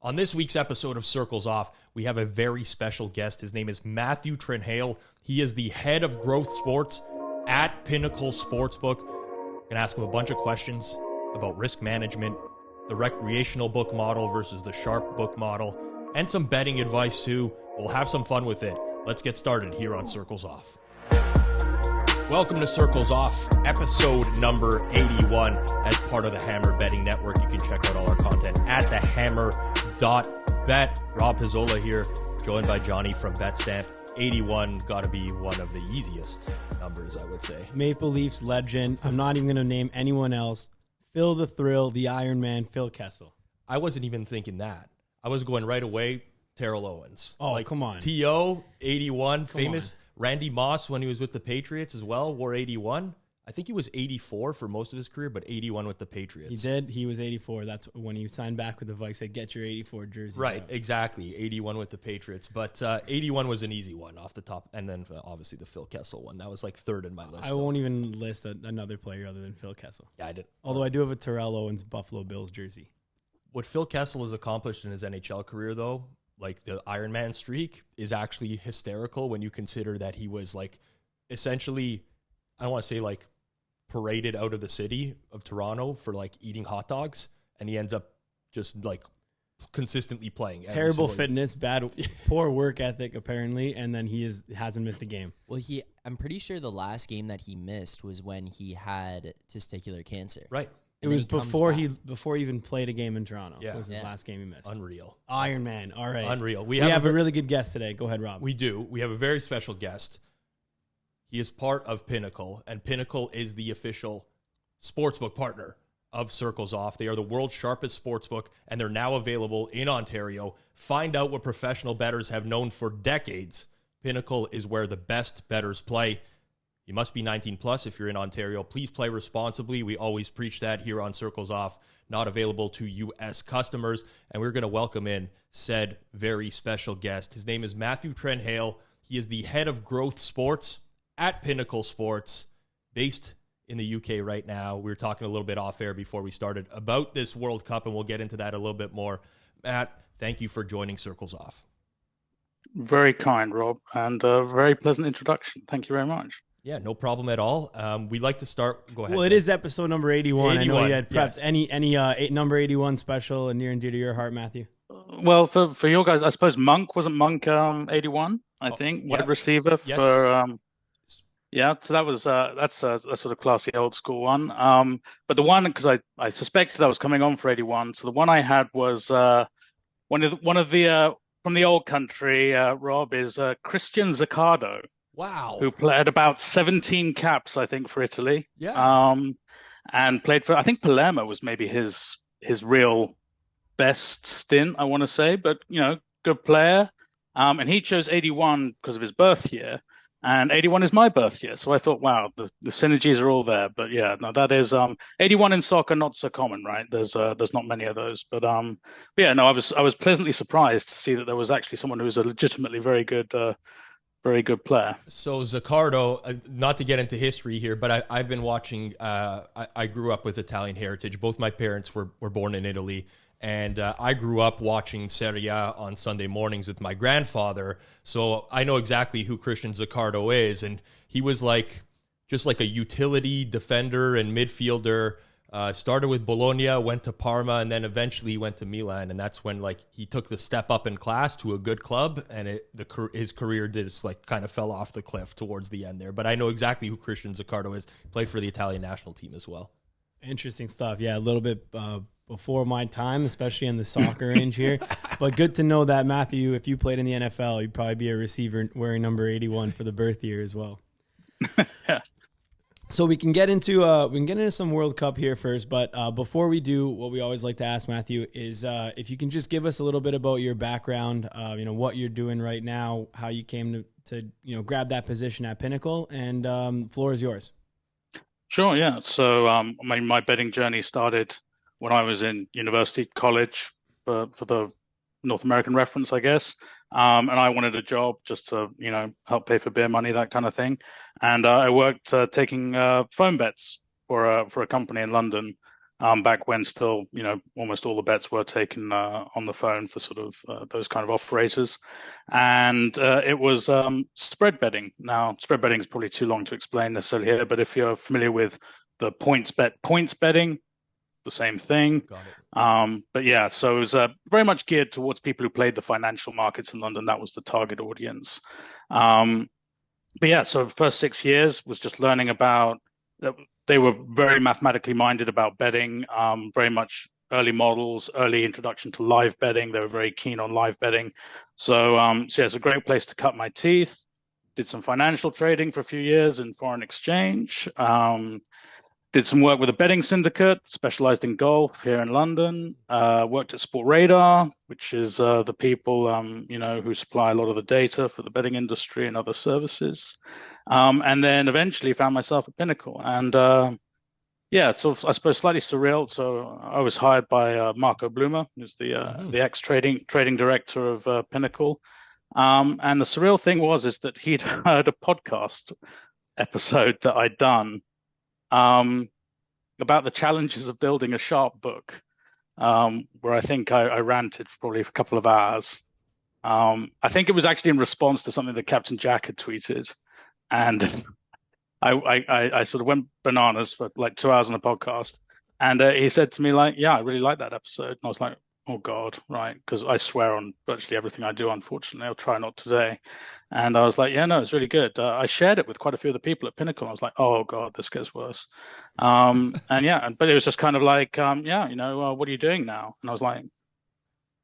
On this week's episode of Circles Off, we have a very special guest. His name is Matthew Trenhaile. He is the head of growth sports at Pinnacle Sportsbook. We're going to ask him a bunch of questions about risk management, the recreational book model versus the sharp book model, and some betting advice too. We'll have some fun with it. Let's get started here on Circles Off. Welcome to Circles Off, episode number 81. As part of the Hammer Betting Network, you can check out all our content at thehammer.bet. Rob Pizzola here, joined by Johnny from betstamp. 81, got to be one of the easiest numbers, I would say. Maple Leafs legend. I'm not even going to name anyone else. Phil the Thrill, the Iron Man, Phil Kessel. I wasn't even thinking that. I was going right away, Terrell Owens. Oh, come on. T.O., 81, famous. Randy Moss, when he was with the Patriots as well, wore 81. I think he was 84 for most of his career, but 81 with the Patriots. He did. He was 84. That's when he signed back with the Vikes. Said, get your 84 jersey. Right, out. exactly. 81 with the Patriots. But 81 was an easy one off the top. And then obviously the Phil Kessel one. That was like third in my list. I won't even list another player other than Phil Kessel. Yeah, I did. Although I do have a Terrell Owens Buffalo Bills jersey. What Phil Kessel has accomplished in his NHL career, though, like the Iron Man streak, is actually hysterical when you consider that he was like essentially, I don't want to say like paraded out of the city of Toronto for like eating hot dogs, and he ends up just like consistently playing. Terrible fitness, poor work ethic apparently, and then he hasn't missed a game. Well, I'm pretty sure the last game that he missed was when he had testicular cancer. Right. It was before he even played a game in Toronto. Yeah. It was his last game he missed. Unreal. Iron Man. All right. Unreal. We have a really good guest today. Go ahead, Rob. We do. We have a very special guest. He is part of Pinnacle, and Pinnacle is the official sportsbook partner of Circles Off. They are the world's sharpest sportsbook, and they're now available in Ontario. Find out what professional bettors have known for decades. Pinnacle is where the best bettors play. You must be 19 plus if you're in Ontario. Please play responsibly. We always preach that here on Circles Off. Not available to U.S. customers. And we're going to welcome in said very special guest. His name is Matthew Trenhaile. He is the head of growth sports at Pinnacle Sports, based in the UK right now. We were talking a little bit off air before we started about this World Cup, and we'll get into that a little bit more. Matt, thank you for joining Circles Off. Very kind, Rob, and a very pleasant introduction. Thank you very much. Yeah, no problem at all. We'd like to start. Go ahead. Well, it is episode number 81. 81. I know you had prepped Yes. any number 81 special and near and dear to your heart, Matthew. Well, for your guys, I suppose wasn't Monk 81? I think wide receiver Yes. for. Yeah, so that was that's a sort of classy old school one. But the one, because I suspected I was coming on for 81, so the one I had was one of the from the old country. Rob is Christian Zaccardo. Wow. Who played about 17 caps, I think, for Italy. Yeah. And played for, I think Palermo was maybe his real best stint, I want to say, but, good player. And he chose 81 because of his birth year, and 81 is my birth year. So I thought, wow, the synergies are all there. But yeah, no, that is, 81 in soccer, not so common, right? There's not many of those, but yeah, no, I was pleasantly surprised to see that there was actually someone who was a legitimately very good player. So Zaccardo, not to get into history here, but I've been watching, I grew up with Italian heritage. Both my parents were born in Italy, and I grew up watching Serie A on Sunday mornings with my grandfather. So I know exactly who Christian Zaccardo is, and he was just like a utility defender and midfielder. Started with Bologna, went to Parma, and then eventually went to Milan. And that's when he took the step up in class to a good club, and his career just kind of fell off the cliff towards the end there. But I know exactly who Christian Zaccardo is. Played for the Italian national team as well. Interesting stuff. Yeah, a little bit before my time, especially in the soccer range here. But good to know that, Matthew, if you played in the NFL, you'd probably be a receiver wearing number 81 for the birth year as well. Yeah. So we can get into some World Cup here first, but before we do, what we always like to ask Matthew is if you can just give us a little bit about your background, what you're doing right now, how you came to grab that position at Pinnacle, and floor is yours. Sure, yeah. So my betting journey started when I was in college for the North American reference, I guess. And I wanted a job just to, help pay for beer money, that kind of thing. And I worked taking phone bets for a company in London back when still, almost all the bets were taken on the phone for sort of those kind of operators. And it was spread betting. Now, spread betting is probably too long to explain necessarily here, but if you're familiar with the points betting, it's the same thing. Got it. But yeah, so it was very much geared towards people who played the financial markets in London. That was the target audience. But yeah, so the first 6 years was just learning about. They were very mathematically minded about betting, very much early models, early introduction to live betting. They were very keen on live betting. So yeah, it's a great place to cut my teeth. Did some financial trading for a few years in foreign exchange. Did some work with a betting syndicate, specialized in golf here in London. Worked at Sport Radar, which is the people who supply a lot of the data for the betting industry and other services. And then eventually found myself at Pinnacle. And yeah, it's sort of, I suppose, slightly surreal. So I was hired by Marco Bluma, who's the ex-trading director of Pinnacle. And the surreal thing is that he'd heard a podcast episode that I'd done about the challenges of building a sharp book, where I think I ranted for probably a couple of hours. I think it was actually in response to something that Captain Jack had tweeted. And I sort of went bananas for like 2 hours on the podcast. And he said to me, like, yeah, I really like that episode. And I was like, oh, God, right. Because I swear on virtually everything I do, unfortunately. I'll try not today. And I was like, yeah, no, it's really good. I shared it with quite a few of the people at Pinnacle. I was like, oh, God, this gets worse. And yeah, but it was just kind of like, yeah, what are you doing now? And I was like,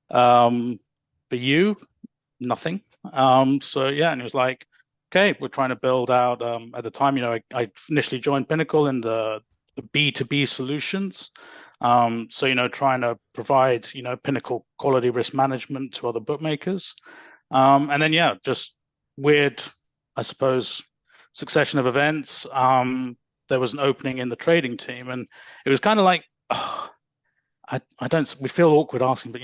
for you, nothing. So yeah, and it was like, okay, we're trying to build out. At the time, I initially joined Pinnacle in the B2B solutions. So, trying to provide, Pinnacle quality risk management to other bookmakers. And then, yeah, just weird, I suppose, succession of events. There was an opening in the trading team, and it was kind of like, oh, we feel awkward asking, but,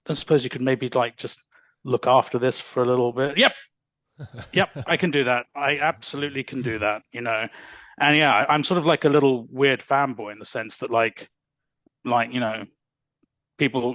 I suppose you could maybe like just look after this for a little bit. Yep, I can do that. I absolutely can do that, And yeah, I'm sort of like a little weird fanboy in the sense that like people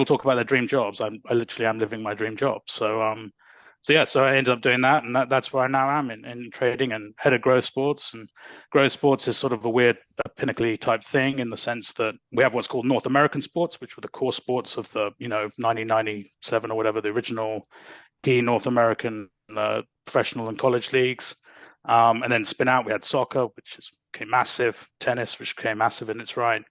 talk about their dream jobs. I literally am living my dream job. So I ended up doing that, and that's where I now am in trading and head of growth sports. And growth sports is sort of a weird Pinnacle type thing in the sense that we have what's called North American sports, which were the core sports of the 1997 or whatever, the original key North American professional and college leagues. And then spin out, we had soccer, which became massive, tennis, which became massive in its right.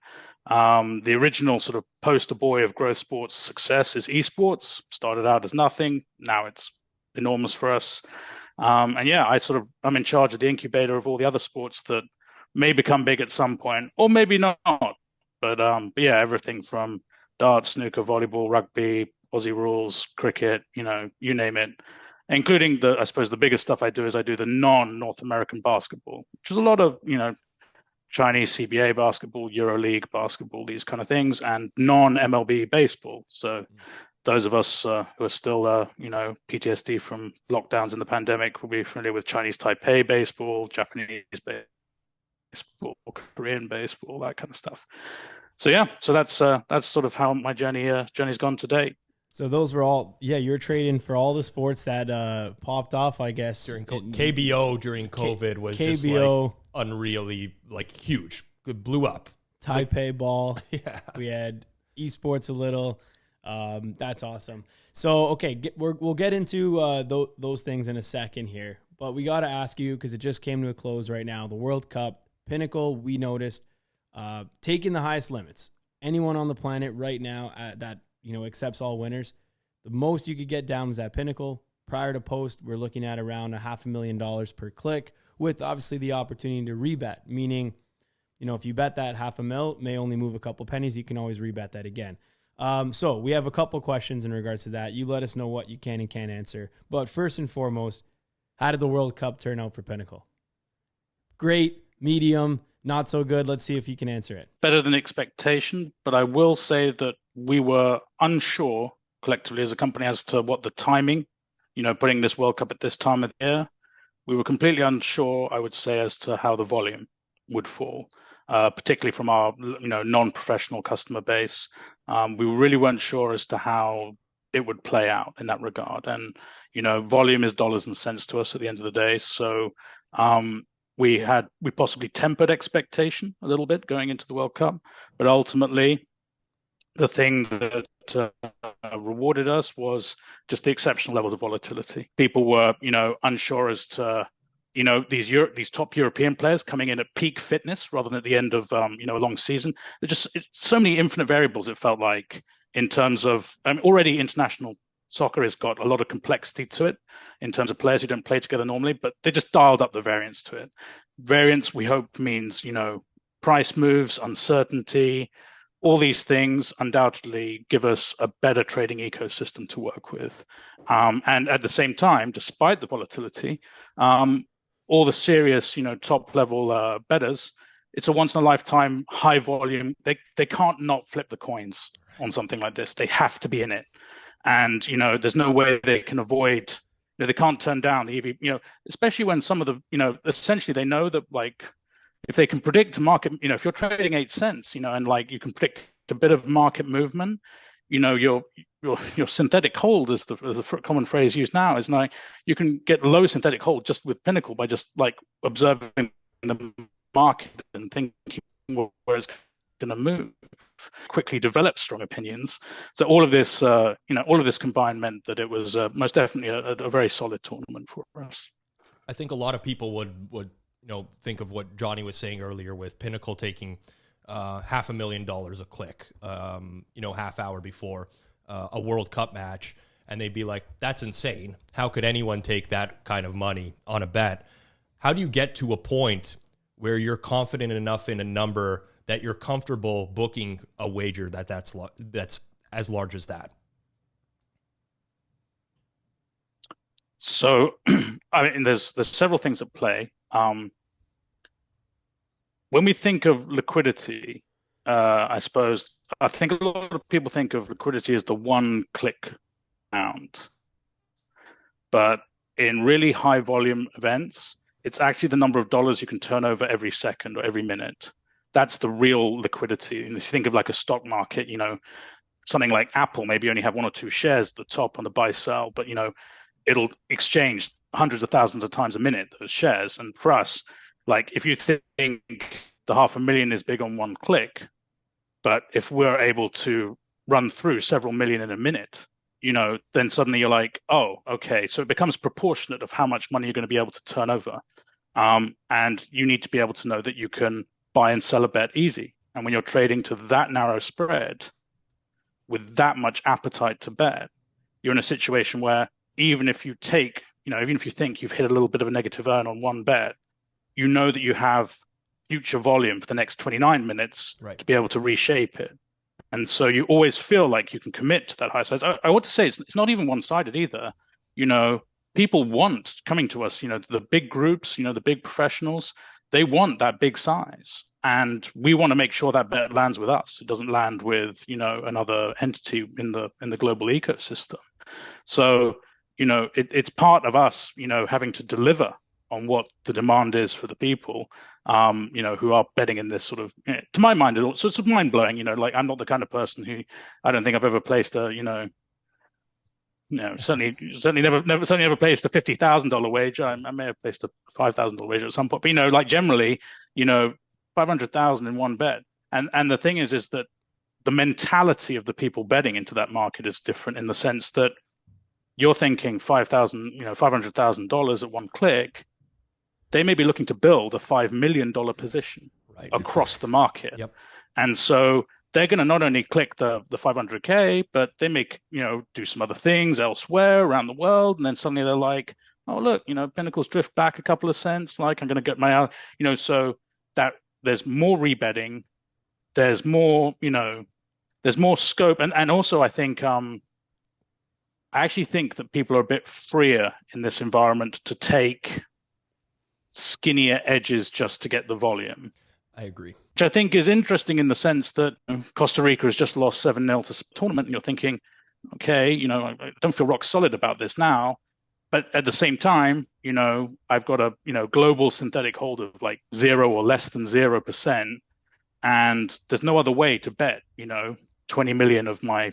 The original sort of poster boy of growth sports success is esports. Started out as nothing. Now it's enormous for us. And yeah, I'm in charge of the incubator of all the other sports that may become big at some point, or maybe not. But yeah, everything from darts, snooker, volleyball, rugby, Aussie rules, cricket, you name it. Including I suppose the biggest stuff I do is I do the non-North American basketball, which is a lot of, Chinese CBA basketball, EuroLeague basketball, these kind of things, and non-MLB baseball. So those of us who are still, PTSD from lockdowns in the pandemic will be familiar with Chinese Taipei baseball, Japanese baseball, Korean baseball, that kind of stuff. So yeah, so that's sort of how my journey's gone to date. So those were all, you were trading for all the sports that popped off, I guess. During KBO during COVID was just like unreally like huge. It blew up. Taipei ball. Yeah. We had esports a little. That's awesome. So, okay, we'll get into those things in a second here. But we got to ask you, because it just came to a close right now, the World Cup, Pinnacle, we noticed, taking the highest limits. Anyone on the planet right now that accepts all winners. The most you could get down was at Pinnacle. Prior to post, we're looking at around $500,000 per click, with obviously the opportunity to rebet, meaning, if you bet that $500,000 may only move a couple pennies, you can always rebet that again. So we have a couple questions in regards to that. You let us know what you can and can't answer. But first and foremost, how did the World Cup turn out for Pinnacle? Great, medium, not so good. Let's see if you can answer it. Better than expectation, but I will say that we were unsure collectively as a company as to what the timing, putting this World Cup at this time of the year. We were completely unsure, I would say, as to how the volume would fall. particularly from our non-professional customer base. We really weren't sure as to how it would play out in that regard. And volume is dollars and cents to us at the end of the day. So we possibly tempered expectation a little bit going into the World Cup, but ultimately the thing that rewarded us was just the exceptional levels of volatility. People were, unsure as to, these top European players coming in at peak fitness rather than at the end of, a long season. There's just so many infinite variables, it felt like, in terms of already international soccer has got a lot of complexity to it in terms of players who don't play together normally, but they just dialed up the variance to it. Variance, we hope, means, price moves, uncertainty, all these things undoubtedly give us a better trading ecosystem to work with. And at the same time, despite the volatility, all the serious, top level bettors, it's a once in a lifetime high volume. They can't not flip the coins on something like this. They have to be in it. And, there's no way they can avoid, they can't turn down the EV, especially when some of the, essentially they know that like, if they can predict market, if you're trading 8 cents, and like you can predict a bit of market movement, your synthetic hold is the common phrase used now, is like you can get low synthetic hold just with Pinnacle by just like observing the market and thinking where it's going to move. Quickly develop strong opinions. So all of this, all of this combined meant that it was most definitely a very solid tournament for us. I think a lot of people would think of what Johnny was saying earlier with Pinnacle taking $500,000 a click, half hour before a World Cup match. And they'd be like, that's insane. How could anyone take that kind of money on a bet? How do you get to a point where you're confident enough in a number that you're comfortable booking a wager that's as large as that? So, there's several things at play. When we think of liquidity, I think a lot of people think of liquidity as the one-click amount. But in really high volume events, it's actually the number of dollars you can turn over every second or every minute. That's the real liquidity. And if you think of like a stock market, something like Apple maybe only have 1 or 2 shares at the top on the buy sell, but it'll exchange hundreds of thousands of times a minute, those shares. And for us, like if you think the 500,000 is big on one click, but if we're able to run through several million in a minute, then suddenly you're like, oh, okay. So it becomes proportionate of how much money you're going to be able to turn over. And you need to be able to know that you can buy and sell a bet easy. And when you're trading to that narrow spread with that much appetite to bet, you're in a situation where even if you think you've hit a little bit of a negative earn on one bet, you know that you have future volume for the next 29 minutes to be able to reshape it. And so you always feel like you can commit to that high size. I want to say it's not even one-sided either. People want coming to us, the big groups, the big professionals, they want that big size. And we want to make sure that bet lands with us. It doesn't land with, another entity in the global ecosystem. So, it's part of us, having to deliver on what the demand is for the people, who are betting in this sort of, to my mind, it's sort of mind blowing, like I'm not the kind of person who, I don't think I've ever placed a, certainly never placed a $50,000 wager. I may have placed a $5,000 wager at some point, but, like generally, 500,000 in one bet. And the thing is that the mentality of the people betting into that market is different in the sense that you're thinking $500,000 at one click. They may be looking to build a $5 million position across the market. Yep. And so they're going to not only click the 500K, but they may, do some other things elsewhere around the world. And then suddenly they're like, oh, look, Pinnacle's drift back a couple of cents. Like I'm going to get my, so that there's more rebetting. There's more, there's more scope. And also I think, I actually think that people are a bit freer in this environment to take skinnier edges just to get the volume. I agree. Which I think is interesting in the sense that Costa Rica has just lost 7-0 to the tournament, and you're thinking, okay, I don't feel rock solid about this now. But at the same time, I've got a, global synthetic hold of like 0 or less than 0%. and there's no other way to bet, 20 million of my,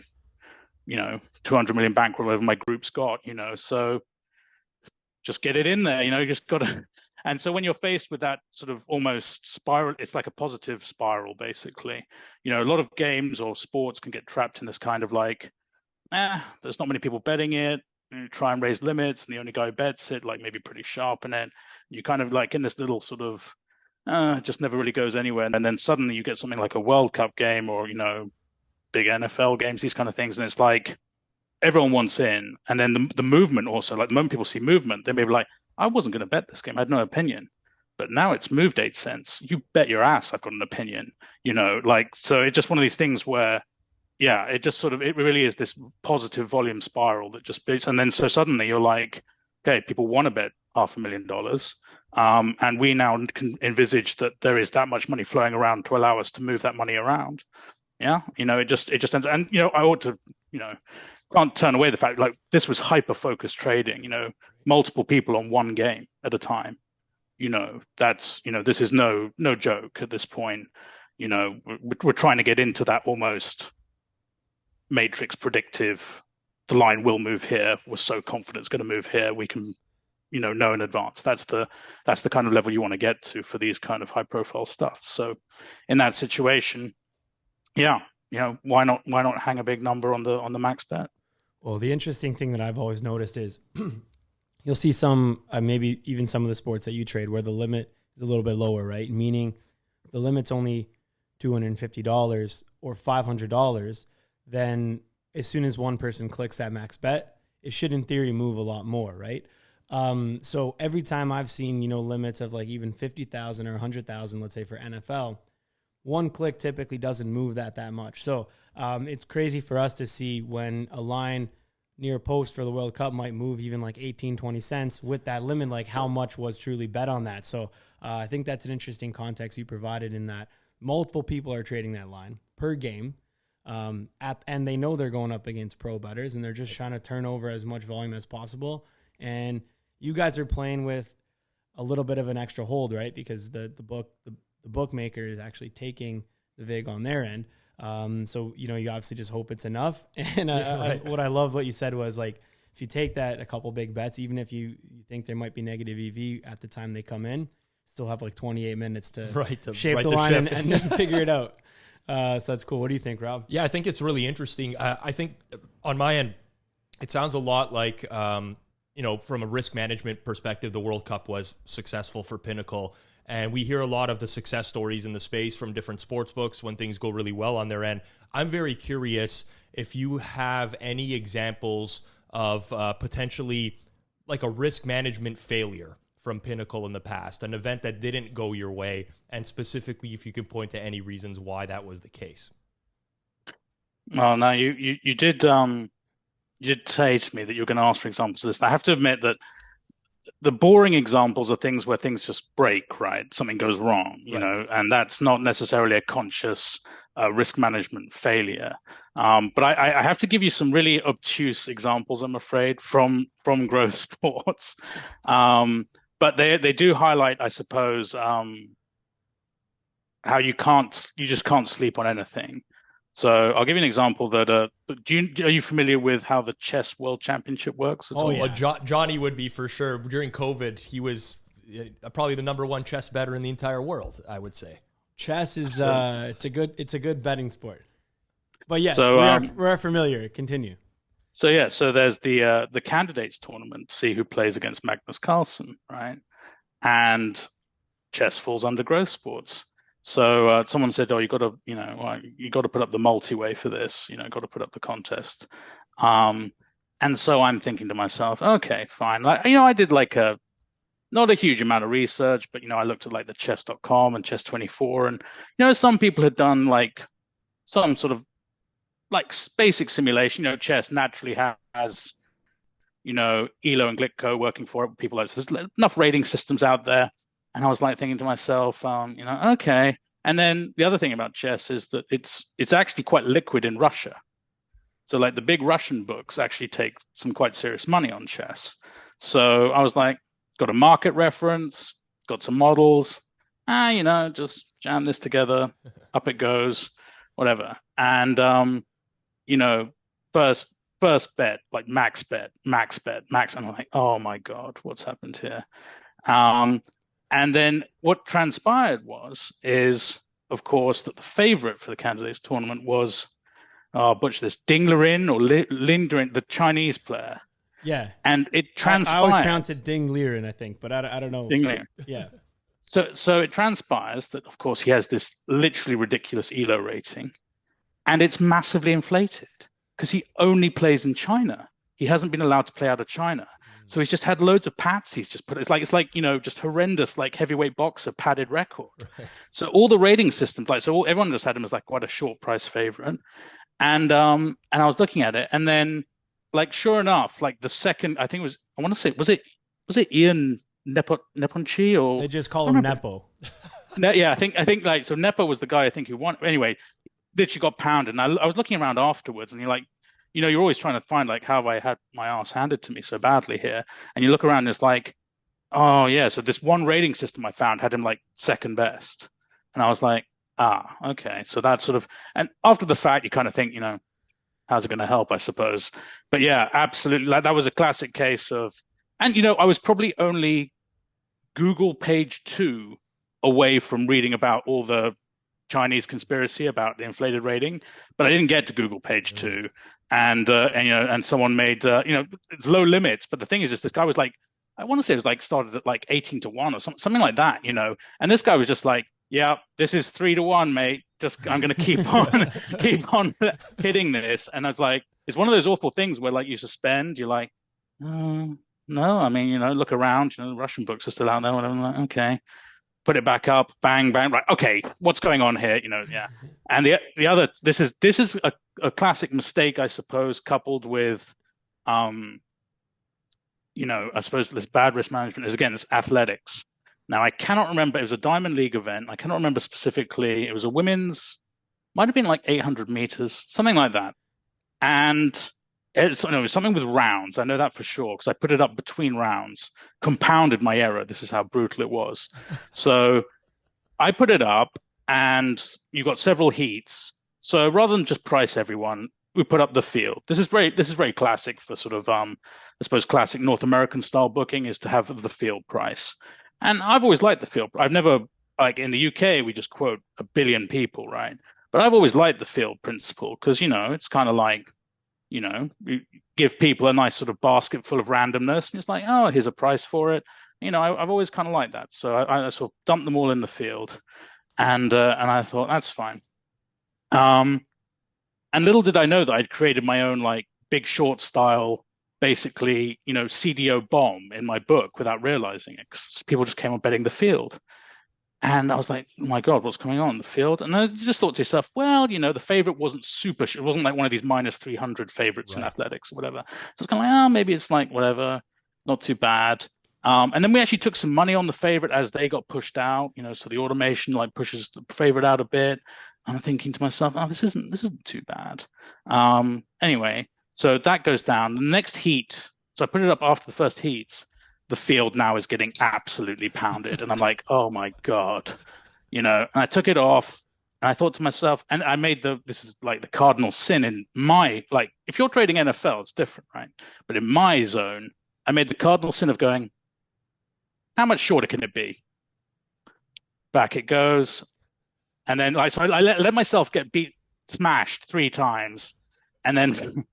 200 million bankroll over my group's got, so just get it in there, you just got to. And so when you're faced with that sort of almost spiral, it's like a positive spiral, basically. A lot of games or sports can get trapped in this kind of like, there's not many people betting it. You try and raise limits, and the only guy who bets it, like maybe pretty sharp, and then you kind of like in this little sort of, just never really goes anywhere. And then suddenly you get something like a World Cup game or, big NFL games, these kind of things. And it's like everyone wants in. And then the movement also, like the moment people see movement, they may be like, I wasn't going to bet this game. I had no opinion. But now it's moved 8 cents. You bet your ass I've got an opinion, so it's just one of these things where, yeah, it just sort of, it really is this positive volume spiral that just beats. And then so suddenly you're like, okay, people want to bet $500,000. And we now can envisage that there is that much money flowing around to allow us to move that money around. Yeah. It just ends, and, I ought to, can't turn away the fact like this was hyper focused trading, multiple people on one game at a time. That's, this is no joke at this point. We're trying to get into that almost matrix predictive. The line will move here. We're so confident it's going to move here. We can, know in advance. That's the kind of level you want to get to for these kind of high profile stuff. So in that situation, yeah, why not hang a big number on the max bet? Well, the interesting thing that I've always noticed is you'll see some, maybe even some of the sports that you trade where the limit is a little bit lower, right? Meaning the limit's only $250 or $500, then as soon as one person clicks that max bet, it should in theory move a lot more, right? So every time I've seen, limits of like even 50,000 or 100,000, let's say for NFL, one click typically doesn't move that much. So it's crazy for us to see when a line near post for the World Cup might move even like 18, 20 cents with that limit, like how much was truly bet on that. So I think that's an interesting context you provided in that multiple people are trading that line per game. And they know they're going up against pro bettors and they're just trying to turn over as much volume as possible. And you guys are playing with a little bit of an extra hold, right? Because the bookmaker is actually taking the vig on their end. So, you obviously just hope it's enough. And what I loved what you said was like, if you take that a couple big bets, even if you think there might be negative EV at the time they come in, still have like 28 minutes to shape the line and figure it out. So that's cool. What do you think, Rob? Yeah, I think it's really interesting. I think on my end, it sounds a lot like, from a risk management perspective, the World Cup was successful for Pinnacle. And we hear a lot of the success stories in the space from different sports books when things go really well on their end. I'm very curious if you have any examples of potentially like a risk management failure from Pinnacle in the past, an event that didn't go your way, and specifically if you can point to any reasons why that was the case. Well, no, you did say to me that you were going to ask for examples of this. And I have to admit that the boring examples are things where things just break, right? Something goes wrong, and that's not necessarily a conscious risk management failure. But I have to give you some really obtuse examples, I'm afraid, from growth sports. But they do highlight, I suppose, how you just can't sleep on anything. So I'll give you an example that are you familiar with how the chess world championship works at all? Yeah. Johnny would be for sure. During COVID, he was probably the number one chess bettor in the entire world, I would say. Chess is it's a good betting sport. But yes, so, we're familiar. Continue. So there's the candidates tournament to see who plays against Magnus Carlsen, right? And chess falls under growth sports. So someone said, "Oh, you got to put up the multi-way for this. Got to put up the contest." And so I'm thinking to myself, "Okay, fine. Like, I did like not a huge amount of research, but I looked at like the chess.com and chess24, and some people had done like some sort of like basic simulation. Chess naturally has Elo and Glitco working for it. People there's enough rating systems out there." And I was like thinking to myself, okay. And then the other thing about chess is that it's actually quite liquid in Russia. So like the big Russian books actually take some quite serious money on chess. So I was like, got a market reference, got some models, just jam this together, up it goes, whatever. And first bet, like max bet, max. And I'm like, oh my God, what's happened here? And then what transpired is, of course, that the favorite for the candidates tournament was, butcher this, Ding Liren or Lin Liren, the Chinese player. Yeah. And it transpires. I always pronounce it Ding Liren, I think, but I don't know. Ding Liren. Yeah. So it transpires that, of course, he has this literally ridiculous ELO rating, and it's massively inflated because he only plays in China. He hasn't been allowed to play out of China. So he's just had loads of pats. He's just put it's like just horrendous, like heavyweight boxer padded record. Right. So all the rating systems, everyone just had him as like quite a short price favorite. And I was looking at it, and then like sure enough, like the second, I think it was, I want to say, was it Ian Neponchi, or they just call him Nepo? Yeah, I think like, so Nepo was the guy I think who won. Anyway, literally got pounded. And I was looking around afterwards, and you're like, you're always trying to find like, how have I had my ass handed to me so badly here? And you look around and it's like, oh yeah, so this one rating system I found had him like second best. And I was like, okay. So that's sort of, and after the fact, you kind of think, how's it going to help, I suppose. But yeah, absolutely. Like, that was a classic case of, and I was probably only Google page 2 away from reading about all the Chinese conspiracy about the inflated rating, but I didn't get to Google page 2. And someone made, it's low limits. But the thing is, this guy was like, I want to say it was like started at like 18-1 or something like that, And this guy was just like, yeah, this is 3-1, mate. I'm going to keep on hitting this. And I was like, it's one of those awful things where like you suspend, you're like, no, I mean, look around, the Russian books are still out there. Whatever. I'm like, okay. Put it back up, bang, bang, right. Okay, what's going on here? Yeah. And the other, this is a classic mistake, I suppose, coupled with, I suppose this bad risk management is, again, it's athletics. Now, I cannot remember, it was a Diamond League event. I cannot remember specifically. It was a women's, might have been like 800 meters, something like that. And it was something with rounds. I know that for sure because I put it up between rounds, compounded my error. This is how brutal it was. So I put it up, and you got several heats. So rather than just price everyone, we put up the field. This is very classic for sort of, I suppose, classic North American style booking is to have the field price. And I've always liked the field. I've never, like in the UK, we just quote a billion people, right? But I've always liked the field principle because, it's kind of like, you give people a nice sort of basket full of randomness, and it's like, oh, here's a price for it. I've always kind of liked that. So I sort of dumped them all in the field, and I thought that's fine. And little did I know that I'd created my own like Big Short style, basically, CDO bomb in my book without realizing it, because people just came on betting the field. And I was like, oh my God, what's going on in the field? And then you just thought to yourself, well, the favorite wasn't super. It wasn't like one of these minus 300 favorites in athletics or whatever. So it's kind of like, maybe it's like whatever, not too bad. And then we actually took some money on the favorite as they got pushed out, so the automation like pushes the favorite out a bit. I'm thinking to myself, oh, this isn't too bad. Anyway, so that goes down. The next heat, so I put it up after the first heats. The field now is getting absolutely pounded. And I'm like, oh my God, and I took it off, and I thought to myself, and I made this is like the cardinal sin in my, like, if you're trading NFL, it's different, right? But in my zone, I made the cardinal sin of going, how much shorter can it be? Back it goes. And then so I let myself get smashed 3 times. And then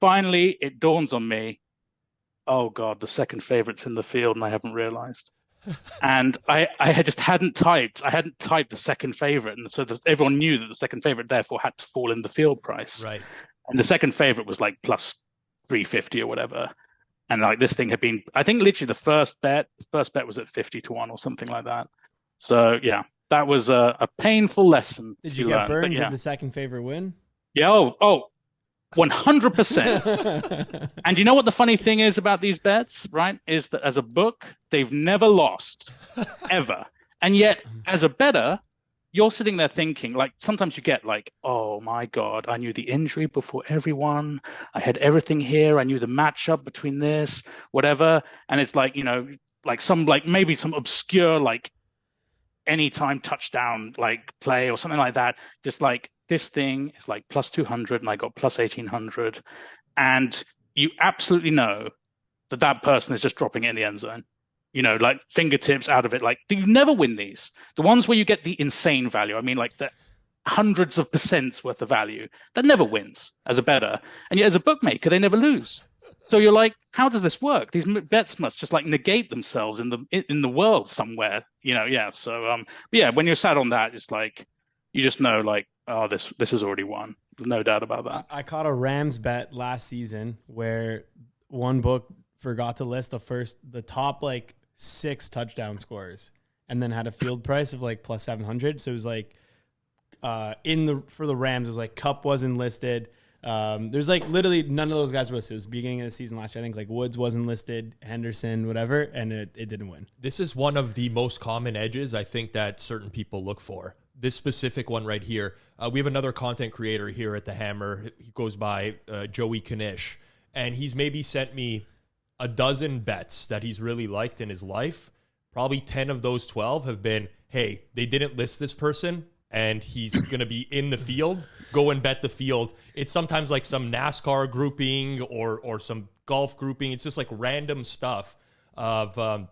finally it dawns on me, oh God, the second favorite's in the field and I haven't realized. And I hadn't typed the second favorite. And so everyone knew that the second favorite therefore had to fall in the field price. Right. And the second favorite was like plus 350 or whatever. And like this thing had been, I think literally the first bet was at 50-1 or something like that. So yeah, that was a painful lesson. Did you get burned? Did the second favorite win? Yeah. Oh, 100%. And you know what the funny thing is about these bets, right? Is that as a book, they've never lost, ever. And yet, as a bettor, you're sitting there thinking, like, sometimes you get like, oh my God, I knew the injury before everyone. I had everything here. I knew the matchup between this, whatever. And it's like, like maybe some obscure, like, anytime touchdown like play or something like that. Just like this thing is like plus 200 and I got plus 1800. And you absolutely know that that person is just dropping it in the end zone. Like fingertips out of it. Like you never win these. The ones where you get the insane value. I mean, like the hundreds of percents worth of value. That never wins as a bettor. And yet as a bookmaker, they never lose. So you're like, how does this work? These bets must just like negate themselves in the world somewhere. Yeah. So but yeah, when you're sat on that, it's like you just know like, oh, this is already won. There's no doubt about that. I caught a Rams bet last season where one book forgot to list the top like 6 touchdown scores and then had a field price of like plus 700. So it was like for the Rams, it was like Cup wasn't listed. There's like literally none of those guys were listed. It was the beginning of the season last year. I think like Woods wasn't listed, Henderson, whatever, and it didn't win. This is one of the most common edges I think that certain people look for. This specific one right here. We have another content creator here at the Hammer. He goes by Joey Kanish, and he's maybe sent me a dozen bets that he's really liked in his life. Probably 10 of those 12 have been, hey, they didn't list this person and he's going to be in the field. Go and bet the field. It's sometimes like some NASCAR grouping or some golf grouping. It's just like random stuff of,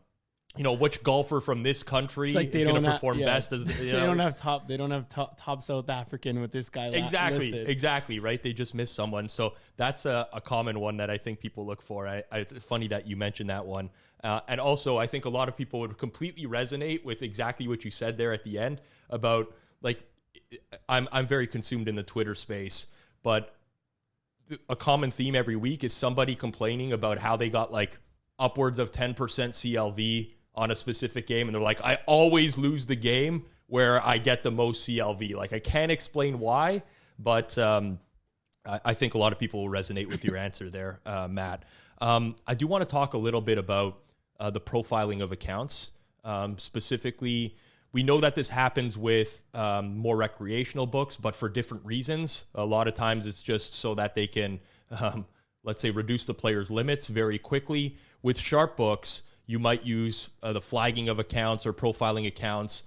which golfer from this country is going to perform best. They don't have top South African with this guy. Exactly. Right. They just missed someone. So that's a common one that I think people look for. It's funny that you mentioned that one. And also I think a lot of people would completely resonate with exactly what you said there at the end about like, I'm very consumed in the Twitter space, but a common theme every week is somebody complaining about how they got like upwards of 10% CLV on a specific game. And they're like, I always lose the game where I get the most CLV. Like I can't explain why, but I think a lot of people will resonate with your answer there, Matt. I do want to talk a little bit about the profiling of accounts. Specifically, we know that this happens with more recreational books, but for different reasons. A lot of times it's just so that they can, let's say, reduce the player's limits very quickly. With sharp books, you might use the flagging of accounts or profiling accounts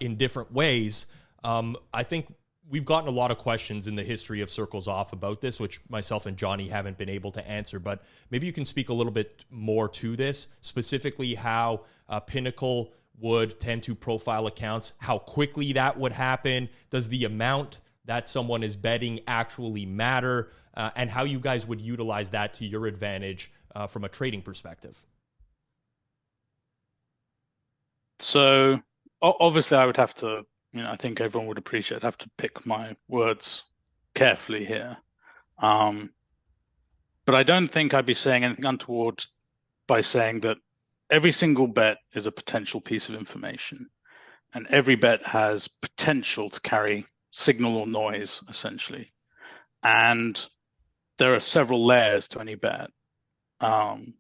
in different ways. I think we've gotten a lot of questions in the history of Circles Off about this, which myself and Johnny haven't been able to answer. But maybe you can speak a little bit more to this, specifically how Pinnacle would tend to profile accounts, how quickly that would happen. Does the amount that someone is betting actually matter? And how you guys would utilize that to your advantage from a trading perspective? So obviously I would have to, I think everyone would appreciate, have to pick my words carefully here. But I don't think I'd be saying anything untoward by saying that every single bet is a potential piece of information, and every bet has potential to carry signal or noise, essentially. And there are several layers to any bet.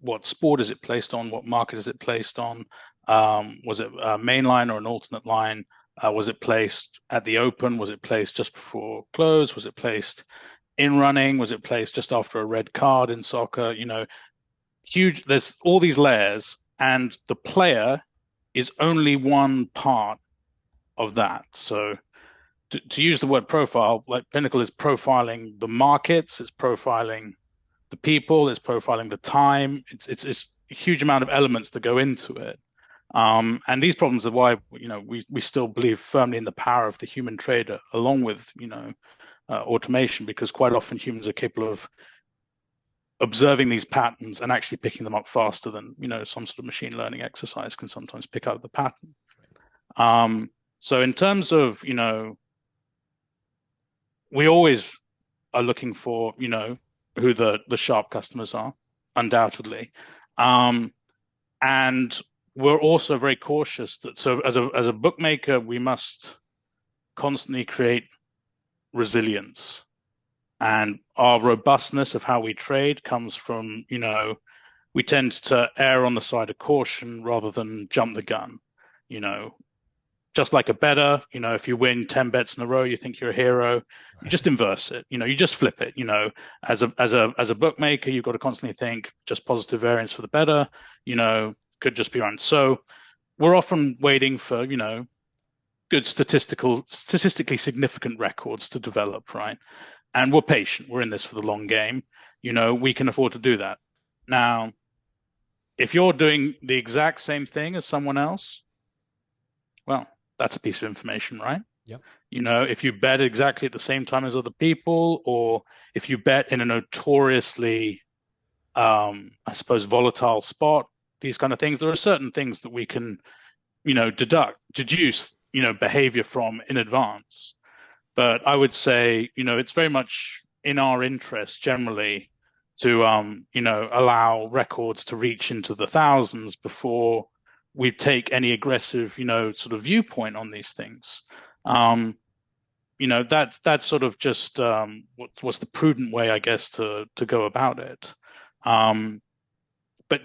What sport is it placed on? What market is it placed on? Was it a main line or an alternate line? Was it placed at the open? Was it placed just before close? Was it placed in running? Was it placed just after a red card in soccer? Huge. There's all these layers, and the player is only one part of that. So to use the word profile, like Pinnacle is profiling the markets, it's profiling the people, it's profiling the time. It's a huge amount of elements that go into it. And these problems are why we still believe firmly in the power of the human trader, along with automation, because quite often humans are capable of observing these patterns and actually picking them up faster than some sort of machine learning exercise can sometimes pick out the pattern. So in terms of we always are looking for who the sharp customers are, undoubtedly, and we're also very cautious that, so as a bookmaker, we must constantly create resilience, and our robustness of how we trade comes from, we tend to err on the side of caution rather than jump the gun. Just like a bettor, if you win 10 bets in a row, you think you're a hero. You just inverse it. You just flip it. As a bookmaker, you've got to constantly think just positive variance for the bettor. Could just be run. So we're often waiting for good statistically significant records to develop, right? And we're patient. We're in this for the long game. We can afford to do that. Now, if you're doing the exact same thing as someone else, well, that's a piece of information, right? Yep. If you bet exactly at the same time as other people, or if you bet in a notoriously, I suppose, volatile spot, these kind of things, there are certain things that we can, deduce, behavior from in advance. But I would say, it's very much in our interest generally to, allow records to reach into the thousands before we take any aggressive, sort of viewpoint on these things. That's sort of just what's the prudent way, I guess, to go about it. But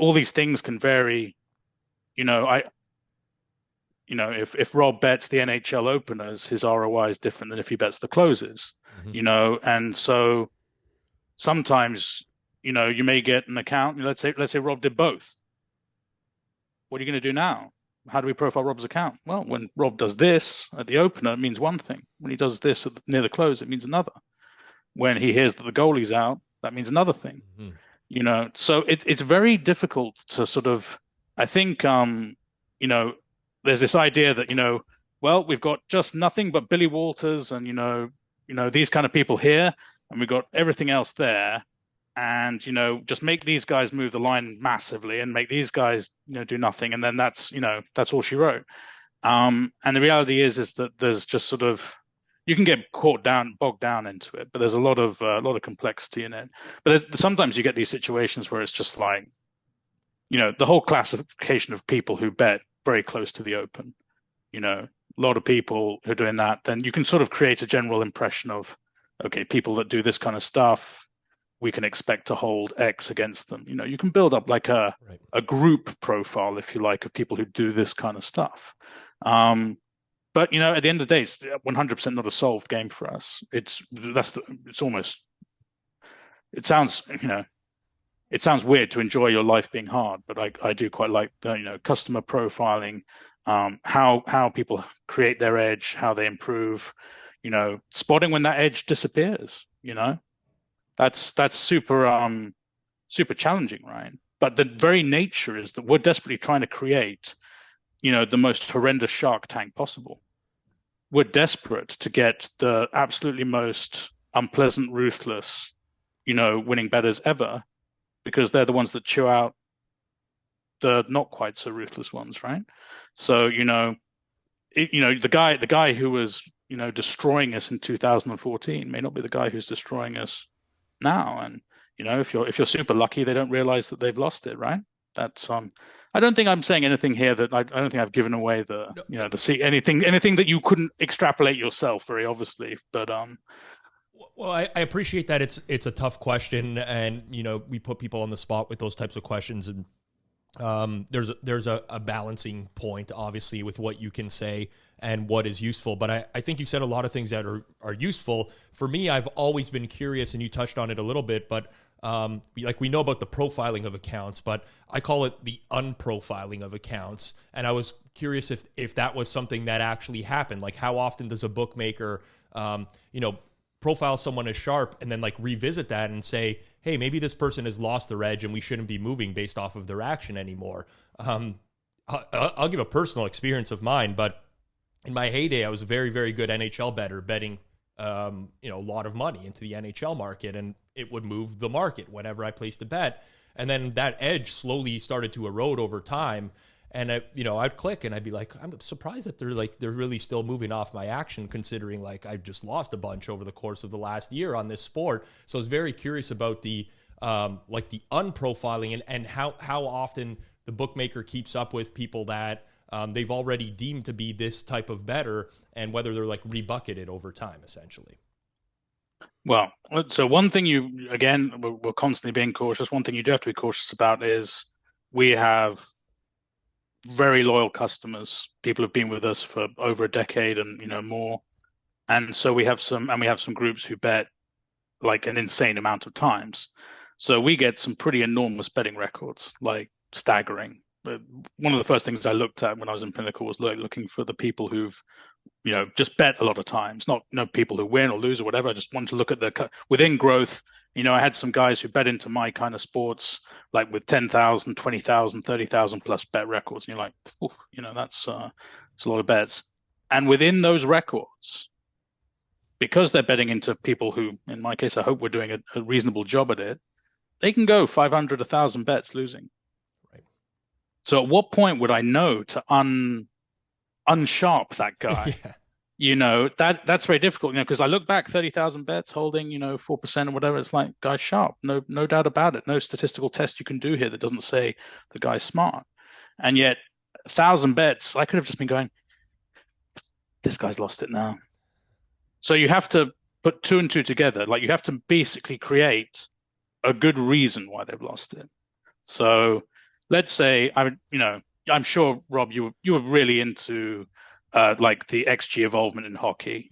all these things can vary. If Rob bets the NHL openers, his ROI is different than if he bets the closes. And so sometimes, you may get an account. Let's say Rob did both. What are you going to do now? How do we profile Rob's account? Well, when Rob does this at the opener, it means one thing. When he does this near the close, it means another. When he hears that the goalie's out, that means another thing. So it's very difficult to sort of, I think, there's this idea that, well, we've got just nothing but Billy Walters and, these kind of people here, and we've got everything else there. And, just make these guys move the line massively and make these guys, do nothing. And then that's all she wrote. And the reality is that there's just sort of, you can get bogged down into it, but there's a lot of complexity in it. But sometimes you get these situations where it's just like, the whole classification of people who bet very close to the open, a lot of people who are doing that, then you can sort of create a general impression of, okay, people that do this kind of stuff, we can expect to hold X against them. You can build up like a group profile, if you like, of people who do this kind of stuff. But at the end of the day, it's 100% not a solved game for us. It sounds weird to enjoy your life being hard, but I do quite like the, customer profiling, how people create their edge, how they improve, spotting when that edge disappears, That's super challenging, right? But the very nature is that we're desperately trying to create, the most horrendous shark tank possible. We're desperate to get the absolutely most unpleasant, ruthless, winning bettors ever, because they're the ones that chew out the not quite so ruthless ones, right? So, the guy who was, destroying us in 2014 may not be the guy who's destroying us now. And if you're super lucky, they don't realize that they've lost it, right? That's I don't think I'm saying anything here that I don't think I've given away anything that you couldn't extrapolate yourself very obviously. But well, I appreciate that it's a tough question, and we put people on the spot with those types of questions, and there's a balancing point, obviously, with what you can say and what is useful. But I think you said a lot of things that are useful. For me, I've always been curious, and you touched on it a little bit, but we know about the profiling of accounts, but I call it the unprofiling of accounts. And I was curious if that was something that actually happened. Like, how often does a bookmaker, profile someone as sharp and then revisit that and say, hey, maybe this person has lost their edge and we shouldn't be moving based off of their action anymore. I'll give a personal experience of mine, but in my heyday, I was a very, very good NHL bettor, betting a lot of money into the NHL market, and it would move the market whenever I placed a bet. And then that edge slowly started to erode over time. And I'd click and I'd be like, I'm surprised that they're really still moving off my action, considering I just lost a bunch over the course of the last year on this sport. So I was very curious about the the unprofiling and how often the bookmaker keeps up with people that they've already deemed to be this type of bettor, and whether they're rebucketed over time, essentially. Well, so one thing we're constantly being cautious. One thing you do have to be cautious about is we have very loyal customers, people who've been with us for over a decade and more, and so we have some groups who bet an insane amount of times. So we get some pretty enormous betting records, staggering. one of the first things I looked at when I was in Pinnacle was looking for the people who've, just bet a lot of times, not people who win or lose or whatever. I just wanted to look at within growth. I had some guys who bet into my kind of sports, like with 10,000, 20,000, 30,000 plus bet records. And you're like, that's a lot of bets. And within those records, because they're betting into people who, in my case, I hope we're doing a reasonable job at it, they can go 500, 1,000 bets losing. Right. So at what point would I know to unsharp that guy? Yeah. That's very difficult, because I look back 30,000 bets holding, 4% or whatever. It's like, guy's sharp. No doubt about it. No statistical test you can do here that doesn't say the guy's smart. And yet 1,000 bets, I could have just been going, this guy's lost it now. So you have to put two and two together. Like, you have to basically create a good reason why they've lost it. So let's say, I'm sure, Rob, you were really into like the XG involvement in hockey.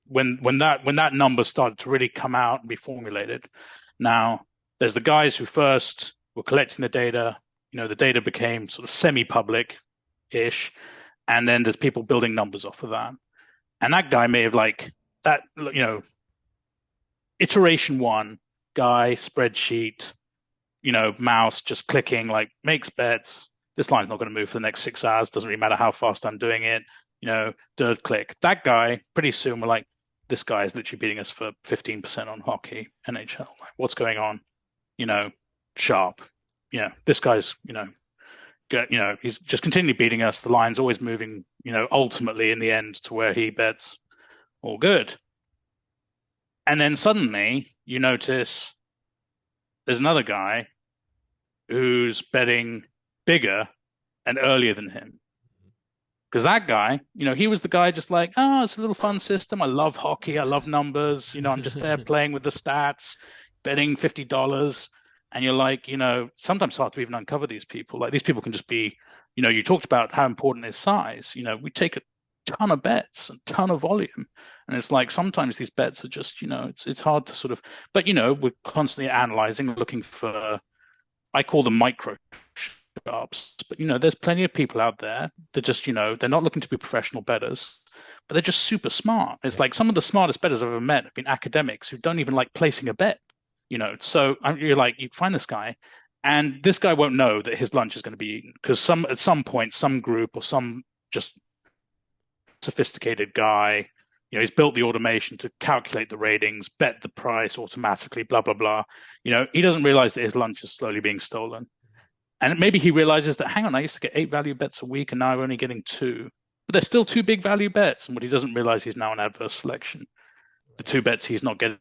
When that number started to really come out and be formulated. Now, there's the guys who first were collecting the data. The data became sort of semi-public-ish, and then there's people building numbers off of that. And that guy may have iteration one, guy, spreadsheet, mouse, just clicking, makes bets. This line's not going to move for the next 6 hours. Doesn't really matter how fast I'm doing it. Third click. That guy, pretty soon, we're like, this guy is literally beating us for 15% on hockey, NHL. What's going on? Sharp. This guy's, he's just continually beating us. The line's always moving, ultimately in the end to where he bets. All good. And then suddenly you notice there's another guy who's betting bigger and earlier than him. Because that guy, he was the guy just like, oh, it's a little fun system. I love hockey. I love numbers. I'm just there playing with the stats, betting $50. And you're like, sometimes it's hard to even uncover these people. Like, these people can just be, you talked about how important is size. We take a ton of bets, a ton of volume. And it's like, sometimes these bets are just, it's hard to sort of, but, we're constantly analyzing, looking for, I call them micro sharps. But, there's plenty of people out there that just, they're not looking to be professional bettors, but they're just super smart. It's like some of the smartest bettors I've ever met have been academics who don't even like placing a bet. So you're like, you find this guy, and this guy won't know that his lunch is going to be eaten because at some point, some group or some just sophisticated guy, he's built the automation to calculate the ratings, bet the price automatically, blah, blah, blah. He doesn't realize that his lunch is slowly being stolen. And maybe he realizes that, hang on, I used to get 8 value bets a week and now I'm only getting 2. But they're still 2 big value bets. And what he doesn't realize, he's now an adverse selection. The 2 bets he's not getting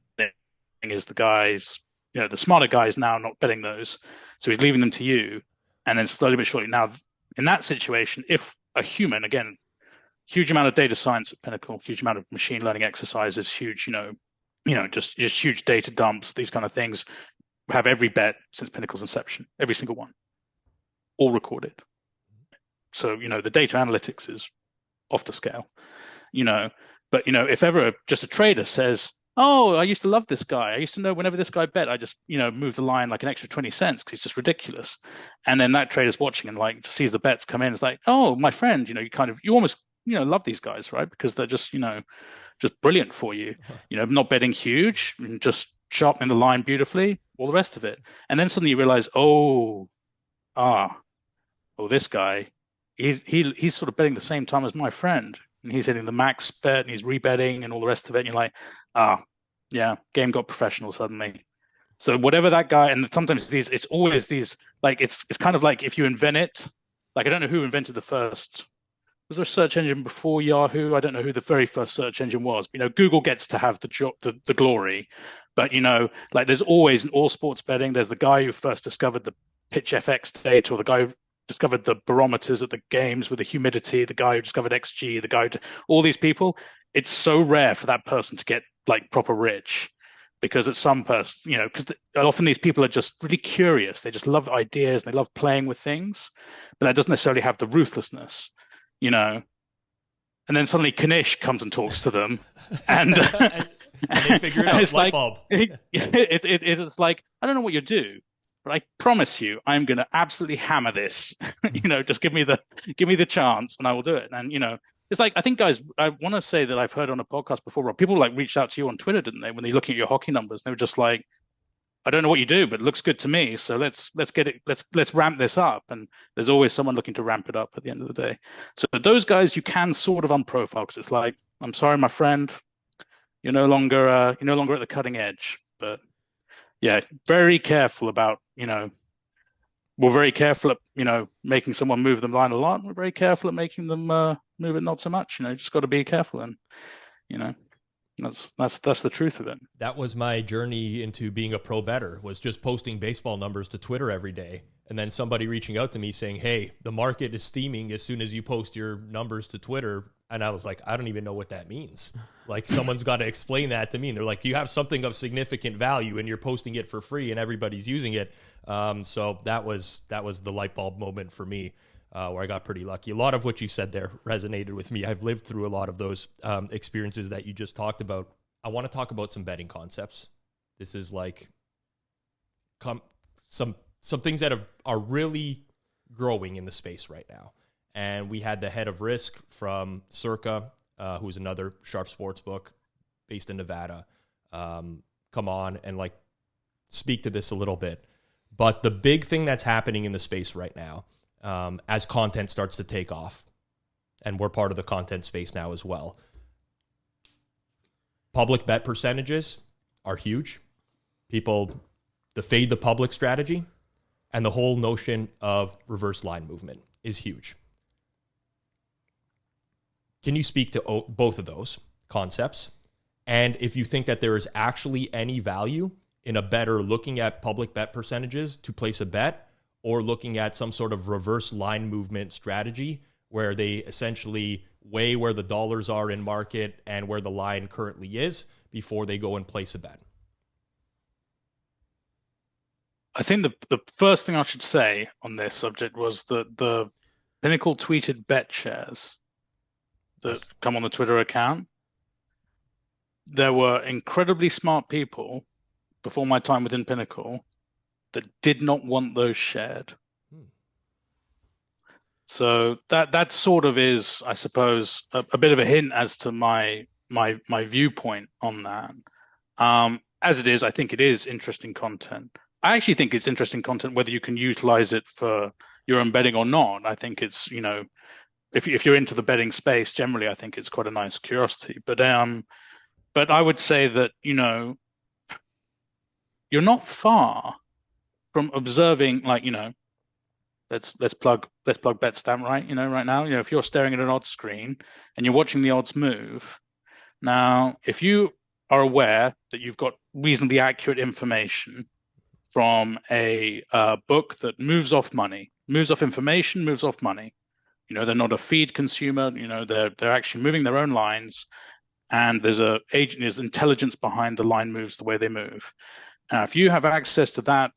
is the guys, the smarter guys now not betting those. So he's leaving them to you. And then slowly but surely, now in that situation, if a human, again, huge amount of data science at Pinnacle, huge amount of machine learning exercises, huge, just huge data dumps, these kind of things, have every bet since Pinnacle's inception, every single one, all recorded. So, the data analytics is off the scale, but, if ever just a trader says, oh, I used to love this guy. I used to know whenever this guy bet, I just, move the line like an extra 20 cents because he's just ridiculous. And then that trader's watching and sees the bets come in. It's like, oh, my friend, you almost, love these guys, right? Because they're just, just brilliant for you, not betting huge and just sharpening the line beautifully, all the rest of it. And then suddenly you realize, this guy, he's sort of betting the same time as my friend. And he's hitting the max bet and he's rebetting and all the rest of it. And you're like, yeah, game got professional suddenly. So whatever that guy, and sometimes it's always these, it's kind of like if you invent it, I don't know who invented the first, was there a search engine before Yahoo? I don't know who the very first search engine was. Google gets to have the glory. But, there's always in all sports betting, there's the guy who first discovered the pitch FX data, or the guy who discovered the barometers at the games with the humidity, the guy who discovered XG, the guy all these people. It's so rare for that person to get proper rich, because at some person, because often these people are just really curious. They just love ideas. And they love playing with things, but that doesn't necessarily have the ruthlessness, And then suddenly Kanish comes and talks to them, and and they figure it out. It's light bulb. It's like, I don't know what you do, but I promise you, I'm going to absolutely hammer this. Just give me the chance, and I will do it. And it's like, I think, guys, I want to say that I've heard on a podcast before, Rob, people like reached out to you on Twitter, didn't they? When they're looking at your hockey numbers, they were just like, I don't know what you do, but it looks good to me. So let's get it. Let's ramp this up. And there's always someone looking to ramp it up at the end of the day. So those guys you can sort of unprofile, because it's like, I'm sorry, my friend, you're no longer at the cutting edge. But yeah, very careful about we're very careful at making someone move the line a lot. We're very careful at making them move it not so much. Just got to be careful, and that's the truth of it. That was my journey into being a pro bettor, was just posting baseball numbers to Twitter every day. And then somebody reaching out to me saying, hey, the market is steaming as soon as you post your numbers to Twitter. And I was like, I don't even know what that means. Like, someone's got to explain that to me. And they're like, you have something of significant value and you're posting it for free and everybody's using it. So that was the light bulb moment for me. Where I got pretty lucky. A lot of what you said there resonated with me. I've lived through a lot of those experiences that you just talked about. I want to talk about some betting concepts. This is like some things that are really growing in the space right now. And we had the head of risk from Circa, who's another sharp sportsbook based in Nevada, come on and like speak to this a little bit. But the big thing that's happening in the space right now, as content starts to take off, and we're part of the content space now as well, public bet percentages are huge. People, the fade the public strategy and the whole notion of reverse line movement is huge. Can you speak to both of those concepts? And if you think that there is actually any value in a bettor looking at public bet percentages to place a bet, or looking at some sort of reverse line movement strategy where they essentially weigh where the dollars are in market and where the line currently is before they go and place a bet? I think the first thing I should say on this subject was that the Pinnacle tweeted bet shares that come on the Twitter account, there were incredibly smart people before my time within Pinnacle that did not want those shared. So that sort of is, I suppose, a bit of a hint as to my viewpoint on that. As it is, I think it is interesting content. I actually think it's interesting content whether you can utilize it for your own betting or not. I think it's, if you're into the betting space generally, I think it's quite a nice curiosity. But I would say that, you're not far from observing, like, let's plug betstamp right now. If you're staring at an odds screen and you're watching the odds move, now if you are aware that you've got reasonably accurate information from a book that moves off money, moves off information, moves off money, they're not a feed consumer, they're actually moving their own lines, and there's intelligence behind the line moves the way they move. Now, if you have access to that,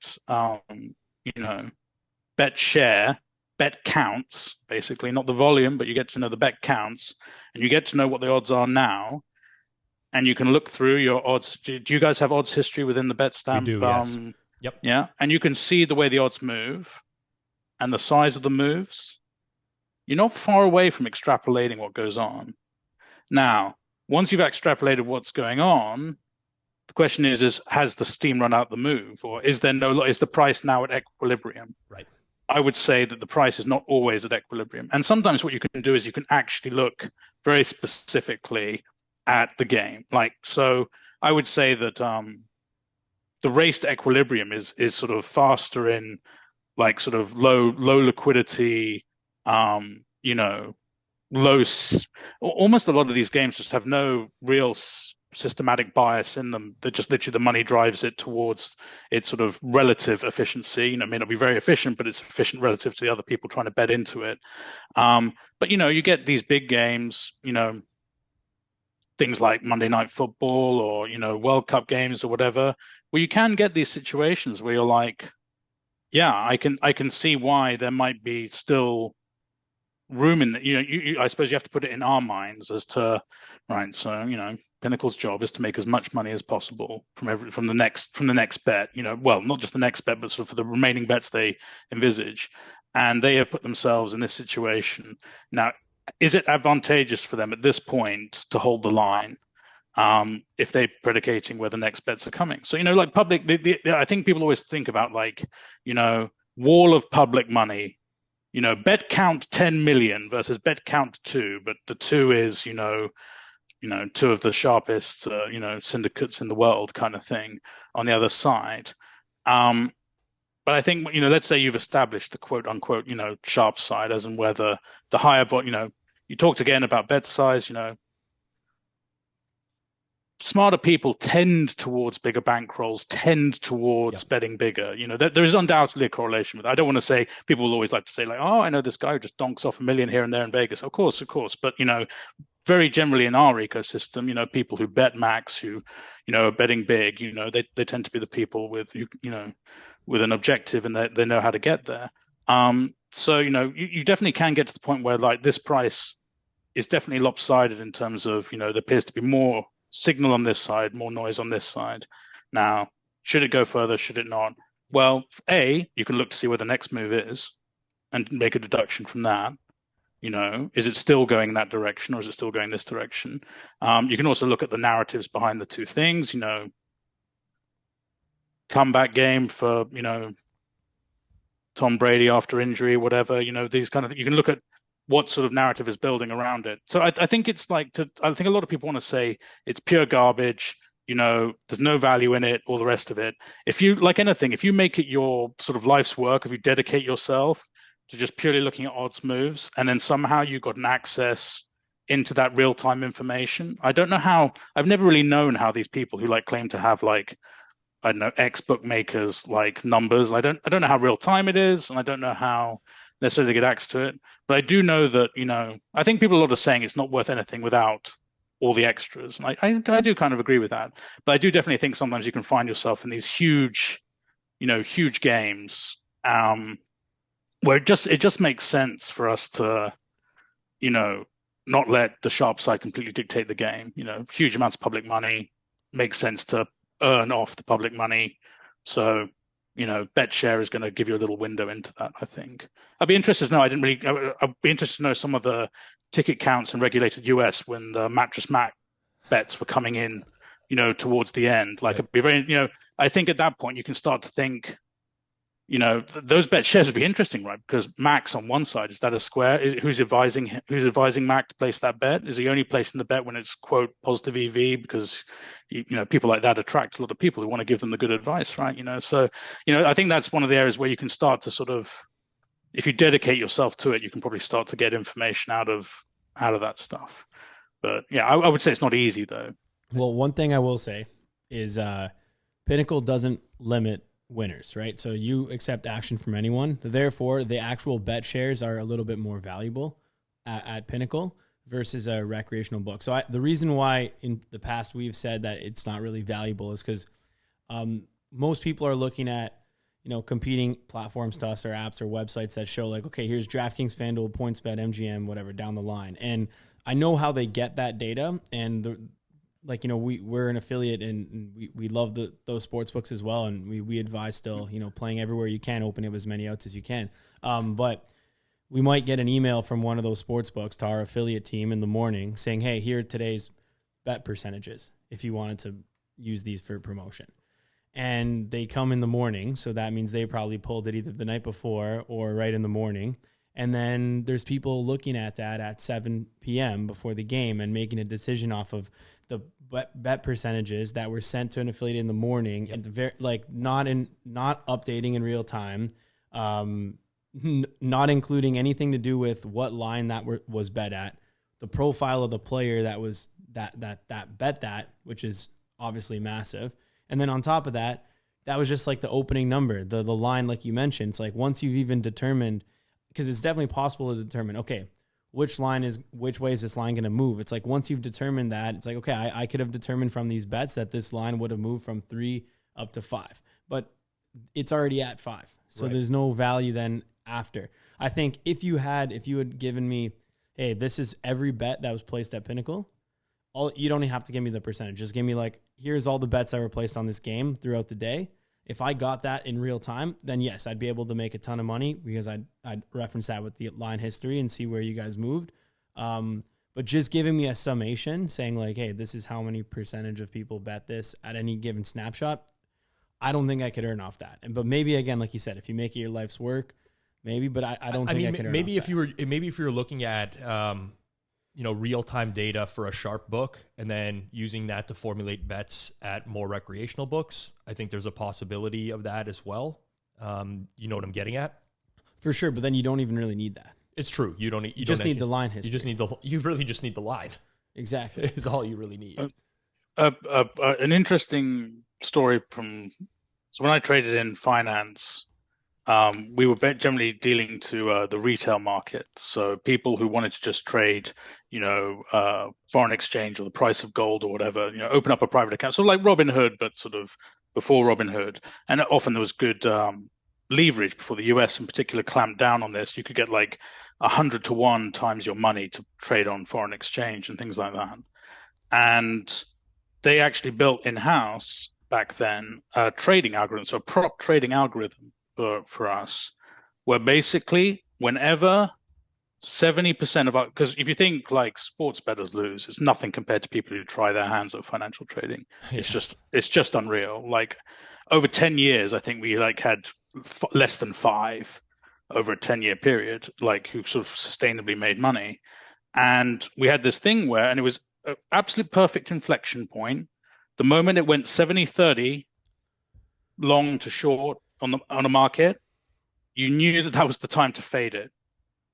bet share, bet counts, basically, not the volume, but you get to know the bet counts, and you get to know what the odds are now, and you can look through your odds. Do you guys have odds history within the betstamp? We do, yes. Yep. Yeah, and you can see the way the odds move and the size of the moves. You're not far away from extrapolating what goes on. Now, once you've extrapolated what's going on, the question is has the steam run out the move, or is the price now at equilibrium? Right. I would say that the price is not always at equilibrium. And sometimes what you can do is you can actually look very specifically at the game. So I would say that the race to equilibrium is sort of faster in like sort of low liquidity, almost a lot of these games just have no real systematic bias in them. That just literally the money drives it towards its sort of relative efficiency. It may not be very efficient, but it's efficient relative to the other people trying to bet into it. But you get these big games, things like Monday Night Football or World Cup games or whatever, where you can get these situations where you're like, yeah, I can see why there might be still room in that. I suppose you have to put it in our minds as to, right, so Pinnacle's job is to make as much money as possible from the next bet. Well, not just the next bet, but sort of for the remaining bets they envisage. And they have put themselves in this situation. Now, is it advantageous for them at this point to hold the line if they're predicating where the next bets are coming? So, like public, I think people always think about wall of public money, bet count 10 million versus bet count 2, but the 2 is, two of the sharpest, syndicates in the world kind of thing on the other side. But I think, let's say you've established the quote unquote, sharp side, as in where the higher, you talked again about bet size, smarter people tend towards bigger bankrolls, tend towards betting bigger. There is undoubtedly a correlation with that. I don't want to say, people will always like to say oh, I know this guy who just donks off $1 million here and there in Vegas. Of course. But, very generally in our ecosystem, people who bet max, who, are betting big, they tend to be the people with an objective, and they know how to get there. So, you definitely can get to the point where this price is definitely lopsided in terms of, there appears to be more signal on this side, more noise on this side. Now, should it go further? Should it not? Well, you can look to see where the next move is and make a deduction from that. Is it still going that direction, or is it still going this direction? You can also look at the narratives behind the two things, comeback game for, Tom Brady after injury, whatever, these kind of, you can look at what sort of narrative is building around it. So I think it's I think a lot of people want to say it's pure garbage, there's no value in it, all the rest of it. If you, like anything, if you make it your sort of life's work, if you dedicate yourself to just purely looking at odds moves, and then somehow you've got an access into that real-time information. I don't know how, I've never really known how these people who claim to have I don't know, ex bookmakers numbers. I don't know how real time it is, and I don't know how necessarily get access to it. But I do know that, I think people are a lot of saying it's not worth anything without all the extras. And I do kind of agree with that. But I do definitely think sometimes you can find yourself in these huge games, where it just makes sense for us to, not let the sharp side completely dictate the game. Huge amounts of public money makes sense to earn off the public money. So, BetShare is going to give you a little window into that, I think. I'd be interested to know, I'd be interested to know some of the ticket counts in regulated US when the Mattress Mac bets were coming in, towards the end. It'd be very, I think at that point you can start to think, those bet shares would be interesting, right? Because Max on one side, is that a square? Who's advising Mac to place that bet? Is he only placing the bet when it's quote positive EV? Because people like that attract a lot of people who want to give them the good advice, right? So I think that's one of the areas where you can start to sort of, if you dedicate yourself to it, you can probably start to get information out of that stuff. But yeah, I would say it's not easy though. Well, one thing I will say is Pinnacle doesn't limit winners, right? So you accept action from anyone. Therefore, the actual bet shares are a little bit more valuable at Pinnacle versus a recreational book. So the reason why in the past we've said that it's not really valuable is because most people are looking at, competing platforms to us or apps or websites that show okay, here's DraftKings, FanDuel, PointsBet, MGM, whatever, down the line. And I know how they get that data, and we're an affiliate and we love those sports books as well. And we advise still, playing everywhere you can, open up as many outs as you can. But we might get an email from one of those sports books to our affiliate team in the morning saying, hey, here are today's bet percentages if you wanted to use these for promotion. And they come in the morning. So that means they probably pulled it either the night before or right in the morning. And then there's people looking at that at 7 p.m. before the game and making a decision off of the bet percentages that were sent to an affiliate in the morning, and not updating in real time, not including anything to do with what line that was bet at, the profile of the player that was that bet that, which is obviously massive. And then on top of that, that was just the opening number, the line, like you mentioned. It's once you've even determined, because it's definitely possible to determine, okay, which way is this line going to move? It's once you've determined that, it's okay, I could have determined from these bets that this line would have moved from 3 up to 5, but it's already at 5. So There's no value then after. I think if you had given me, hey, this is every bet that was placed at Pinnacle, you don't even have to give me the percentage. Just give me like, here's all the bets I were placed on this game throughout the day. If I got that in real time, then yes, I'd be able to make a ton of money because I'd reference that with the line history and see where you guys moved. But just giving me a summation saying like, hey, this is how many percentage of people bet this at any given snapshot, I don't think I could earn off that. But maybe again, like you said, if you make it your life's work, maybe, but I don't think I could earn maybe off maybe if you were looking at real-time data for a sharp book and then using that to formulate bets at more recreational books, I think there's a possibility of that as well. You know what I'm getting at? For sure, but then you don't even really need that. It's true. You just need the line history. You really just need the line. Exactly. Is all you really need. An interesting story so when I traded in finance, we were generally dealing to the retail market. So people who wanted to just trade, foreign exchange or the price of gold or whatever, open up a private account. So like Robinhood, but sort of before Robinhood. And often there was good leverage before the US in particular clamped down on this. You could get like 100 to 1 times your money to trade on foreign exchange and things like that. And they actually built in-house back then a trading algorithm, so a prop trading algorithm for us, where basically whenever 70% of our, because if you think like sports bettors lose, it's nothing compared to people who try their hands at financial trading. Yeah. It's just unreal. Like over 10 years, I think we like had less than 5 over a 10-year period, like who sort of sustainably made money. And we had this thing where, and it was an absolute perfect inflection point. The moment it went 70-30 long to short on a market, you knew that was the time to fade it.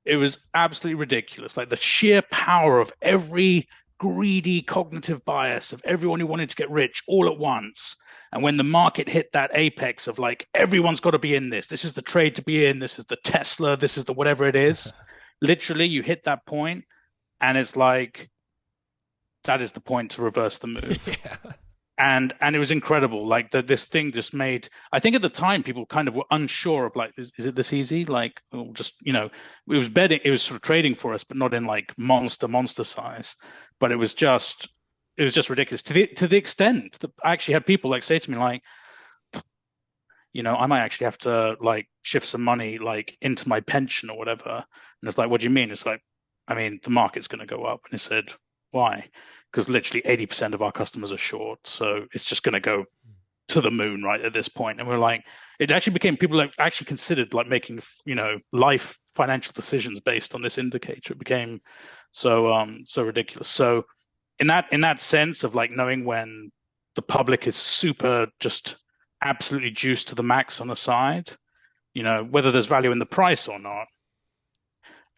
It was absolutely ridiculous. Like the sheer power of every greedy cognitive bias of everyone who wanted to get rich all at once. And when the market hit that apex of like, everyone's got to be in this. This is the trade to be in. This is the Tesla. This is the whatever it is. Literally, you hit that point and it's like, that is the point to reverse the move. Yeah. And it was incredible. Like this thing just made, I think at the time people kind of were unsure of like, is it this easy? Like, just, it was betting, it was sort of trading for us, but not in like monster size. But it was just ridiculous to the extent that I actually had people like say to me like, I might actually have to like shift some money like into my pension or whatever. And it's like, what do you mean? It's like, I mean, the market's going to go up. And he said, why? Because literally 80% of our customers are short. So it's just going to go to the moon right at this point. And we're like, it actually became, people like actually considered like making, life financial decisions based on this indicator. It became so ridiculous. So in that sense of like knowing when the public is super just absolutely juiced to the max on the side, whether there's value in the price or not,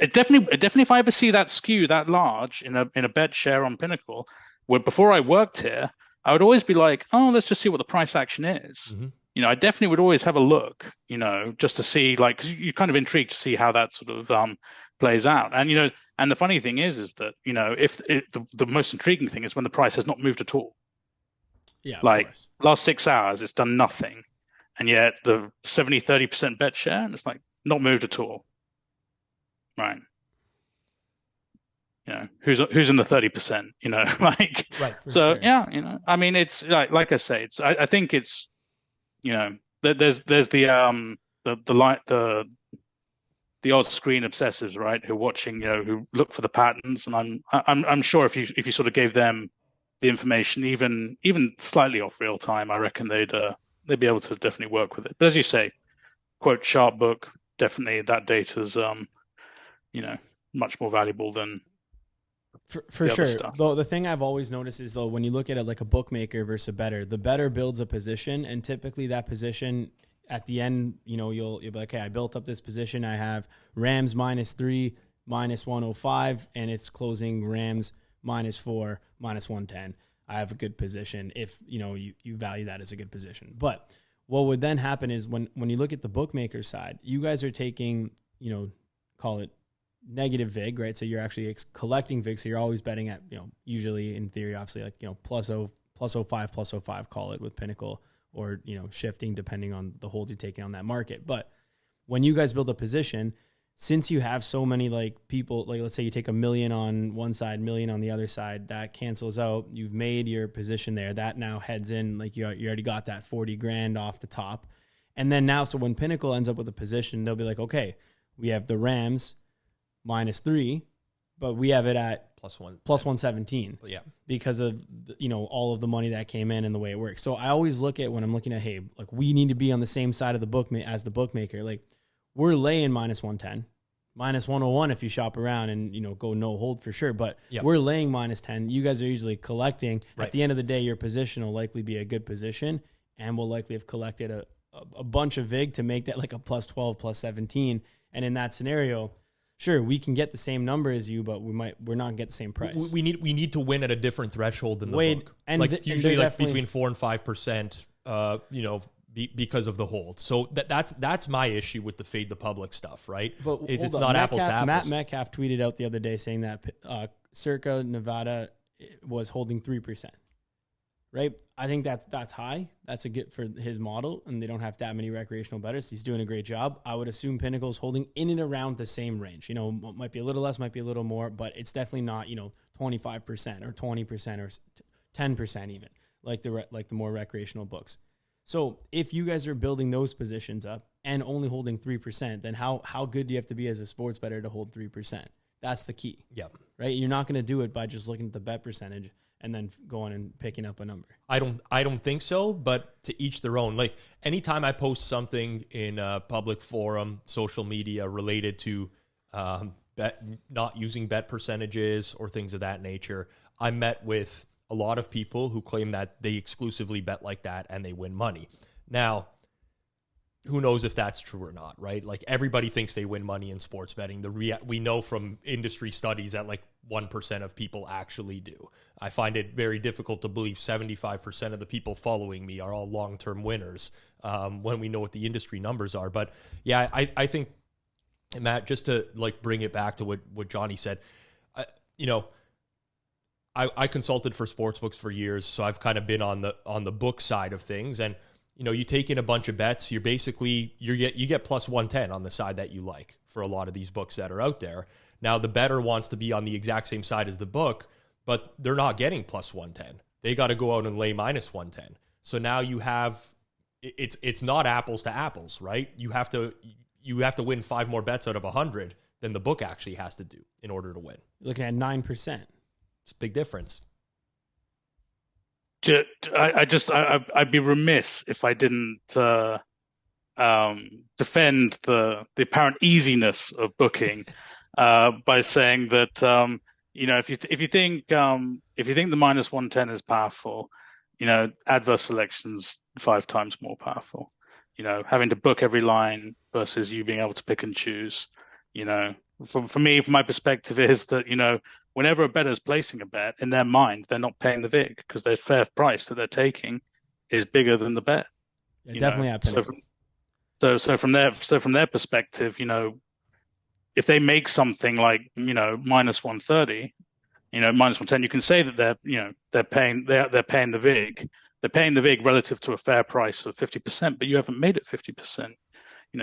It definitely, if I ever see that skew that large in a bet share on Pinnacle, where before I worked here, I would always be like, oh, let's just see what the price action is. Mm-hmm. I definitely would always have a look, just to see, like, because you're kind of intrigued to see how that sort of plays out. And and the funny thing is that if the most intriguing thing is when the price has not moved at all. Yeah, like last 6 hours, it's done nothing, and yet the 70-30% bet share, and it's like not moved at all. Right. Who's in the 30%, like, right, so sure. Yeah, I mean, it's like I say, I think it's, there's the odd screen obsessives, right, who are watching, who look for the patterns. And I'm sure if you sort of gave them the information, even slightly off real time, I reckon they'd be able to definitely work with it. But as you say, quote, sharp book, definitely that data's, much more valuable than for sure. Though the thing I've always noticed is though when you look at it like a bookmaker versus a bettor, the bettor builds a position, and typically that position at the end, you'll be like, okay, I built up this position. I have Rams -3, -105, and it's closing Rams -4, -110. I have a good position if you value that as a good position. But what would then happen is when you look at the bookmaker side, you guys are taking, call it negative VIG, right? So you're actually collecting VIG. So you're always betting at, usually in theory, obviously like, plus 05, call it with Pinnacle, or, shifting depending on the hold you're taking on that market. But when you guys build a position, since you have so many like people, like let's say you take $1 million on one side, $1 million on the other side, that cancels out. You've made your position there. That now heads in, like you already got that 40 grand off the top. And then now, so when Pinnacle ends up with a position, they'll be like, okay, we have the Rams -3, but we have it at plus 117. Yeah. Because of, all of the money that came in and the way it works. So I always look at when I'm looking at, hey, like we need to be on the same side of the book as the bookmaker. Like we're laying -110, -101 if you shop around and, go no hold for sure. But we're laying -10. You guys are usually collecting. Right. At the end of the day, your position will likely be a good position and will likely have collected a bunch of VIG to make that like a +12, +17. And in that scenario, sure, we can get the same number as you, but we're not going to get the same price. We need to win at a different threshold than the book. And usually like between 4 and 5%, because of the hold. So that's my issue with the fade the public stuff, right? But it's not apples to apples. Matt Metcalf tweeted out the other day saying that Circa Nevada was holding 3%. Right? I think that's high. That's a good for his model, and they don't have that many recreational bettors. He's doing a great job. I would assume Pinnacle's holding in and around the same range. Might be a little less, might be a little more, but it's definitely not, 25% or 20% or 10% even, like the more recreational books. So if you guys are building those positions up and only holding 3%, then how good do you have to be as a sports bettor to hold 3%? That's the key. Yeah. Right? You're not going to do it by just looking at the bet percentage and then going and picking up a number. I don't think so, but to each their own. Like anytime I post something in a public forum, social media related to not using bet percentages or things of that nature, I met with a lot of people who claim that they exclusively bet like that and they win money. Now, who knows if that's true or not, right? Like everybody thinks they win money in sports betting. We know from industry studies that like 1% of people actually do. I find it very difficult to believe 75% of the people following me are all long-term winners when we know what the industry numbers are. But yeah, I think, Matt, just to like bring it back to what Johnny said, I consulted for sportsbooks for years, so I've kind of been on the book side of things. And you take in a bunch of bets, you get plus 110 on the side that you like for a lot of these books that are out there. Now the bettor wants to be on the exact same side as the book, but they're not getting plus 110. They got to go out and lay minus 110. So now you have it's not apples to apples, right? You have to win 5 more bets out of 100 than the book actually has to do in order to win. You're looking at 9%. It's a big difference. I'd be remiss if I didn't defend the apparent easiness of booking by saying that if you think the minus 110 is powerful, adverse selection's 5 times more powerful. Having to book every line versus you being able to pick and choose. For me, from my perspective, is that whenever a bettor is placing a bet, in their mind, they're not paying the VIG because their fair price that they're taking is bigger than the bet. Yeah, definitely happening. So from their perspective, if they make something like minus 130, minus 110, you can say that they're paying the VIG. They're paying the VIG relative to a fair price of 50%, but you haven't made it 50%.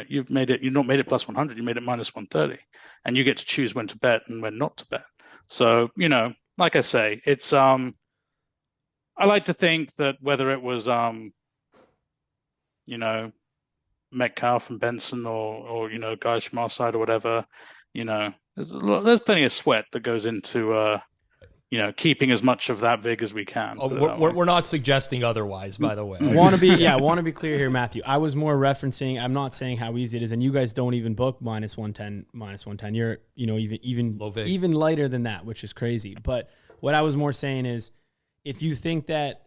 You've not made it plus 100, you made it minus 130, and you get to choose when to bet and when not to bet. So, like I say, it's, I like to think that whether it was, Metcalf and Benson or guys from our side or whatever, there's plenty of sweat that goes into, keeping as much of that VIG as we can. We're not suggesting otherwise, by the way. I want to be clear here, Matthew. I was more referencing, I'm not saying how easy it is, and you guys don't even book minus 110. You're, even lighter than that, which is crazy. But what I was more saying is, if you think that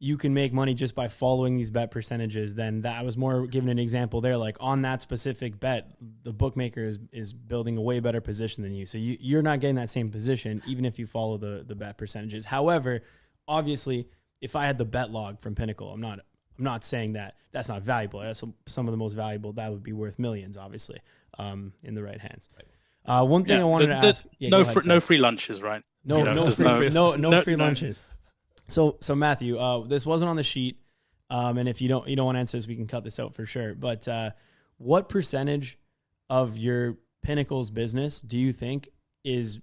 you can make money just by following these bet percentages, then that I was more giving an example there. Like on that specific bet, the bookmaker is building a way better position than you. So you're not getting that same position, even if you follow the bet percentages. However, obviously, if I had the bet log from Pinnacle, I'm not saying that that's not valuable. That's some of the most valuable. That would be worth millions, obviously, in the right hands. Right. One thing I wanted to ask. No free lunches, right? No free lunches. So Matthew, this wasn't on the sheet, and if you don't want answers, we can cut this out for sure. But what percentage of your Pinnacle's business do you think is,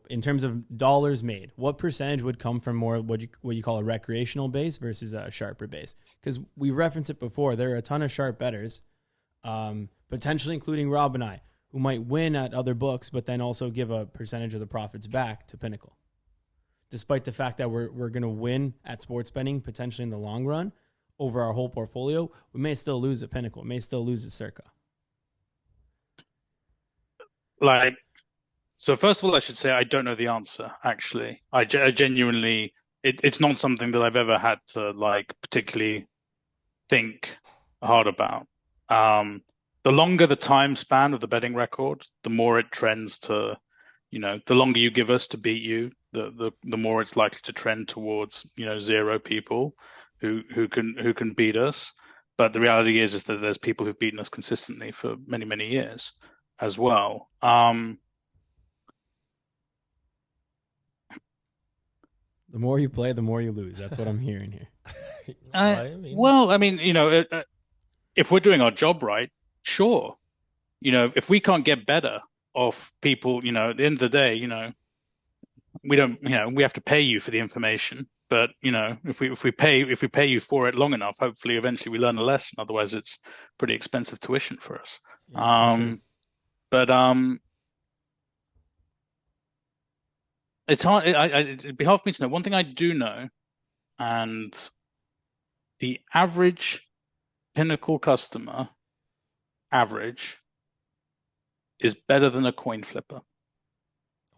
in terms of dollars made, what percentage would come from more what you call a recreational base versus a sharper base? Because we referenced it before. There are a ton of sharp bettors, potentially including Rob and I, who might win at other books, but then also give a percentage of the profits back to Pinnacle. Despite the fact that we're going to win at sports betting potentially in the long run over our whole portfolio, we may still lose at Pinnacle. We may still lose at Circa. So first of all, I should say I don't know the answer, actually. I genuinely, it's not something that I've ever had to particularly think hard about. The longer the time span of the betting record, the more it trends to, the longer you give us to beat you, the more it's likely to trend towards, 0 people who can beat us. But the reality is that there's people who've beaten us consistently for many, many years as well. The more you play, the more you lose. That's what I'm hearing here. If we're doing our job right, sure. If we can't get better off people, at the end of the day, we don't, we have to pay you for the information. But if we pay you for it long enough, hopefully, eventually we learn a lesson. Otherwise, it's pretty expensive tuition for us. Yeah, for sure. But it's hard. It'd be hard for me to know. One thing I do know, and the average Pinnacle customer average is better than a coin flipper.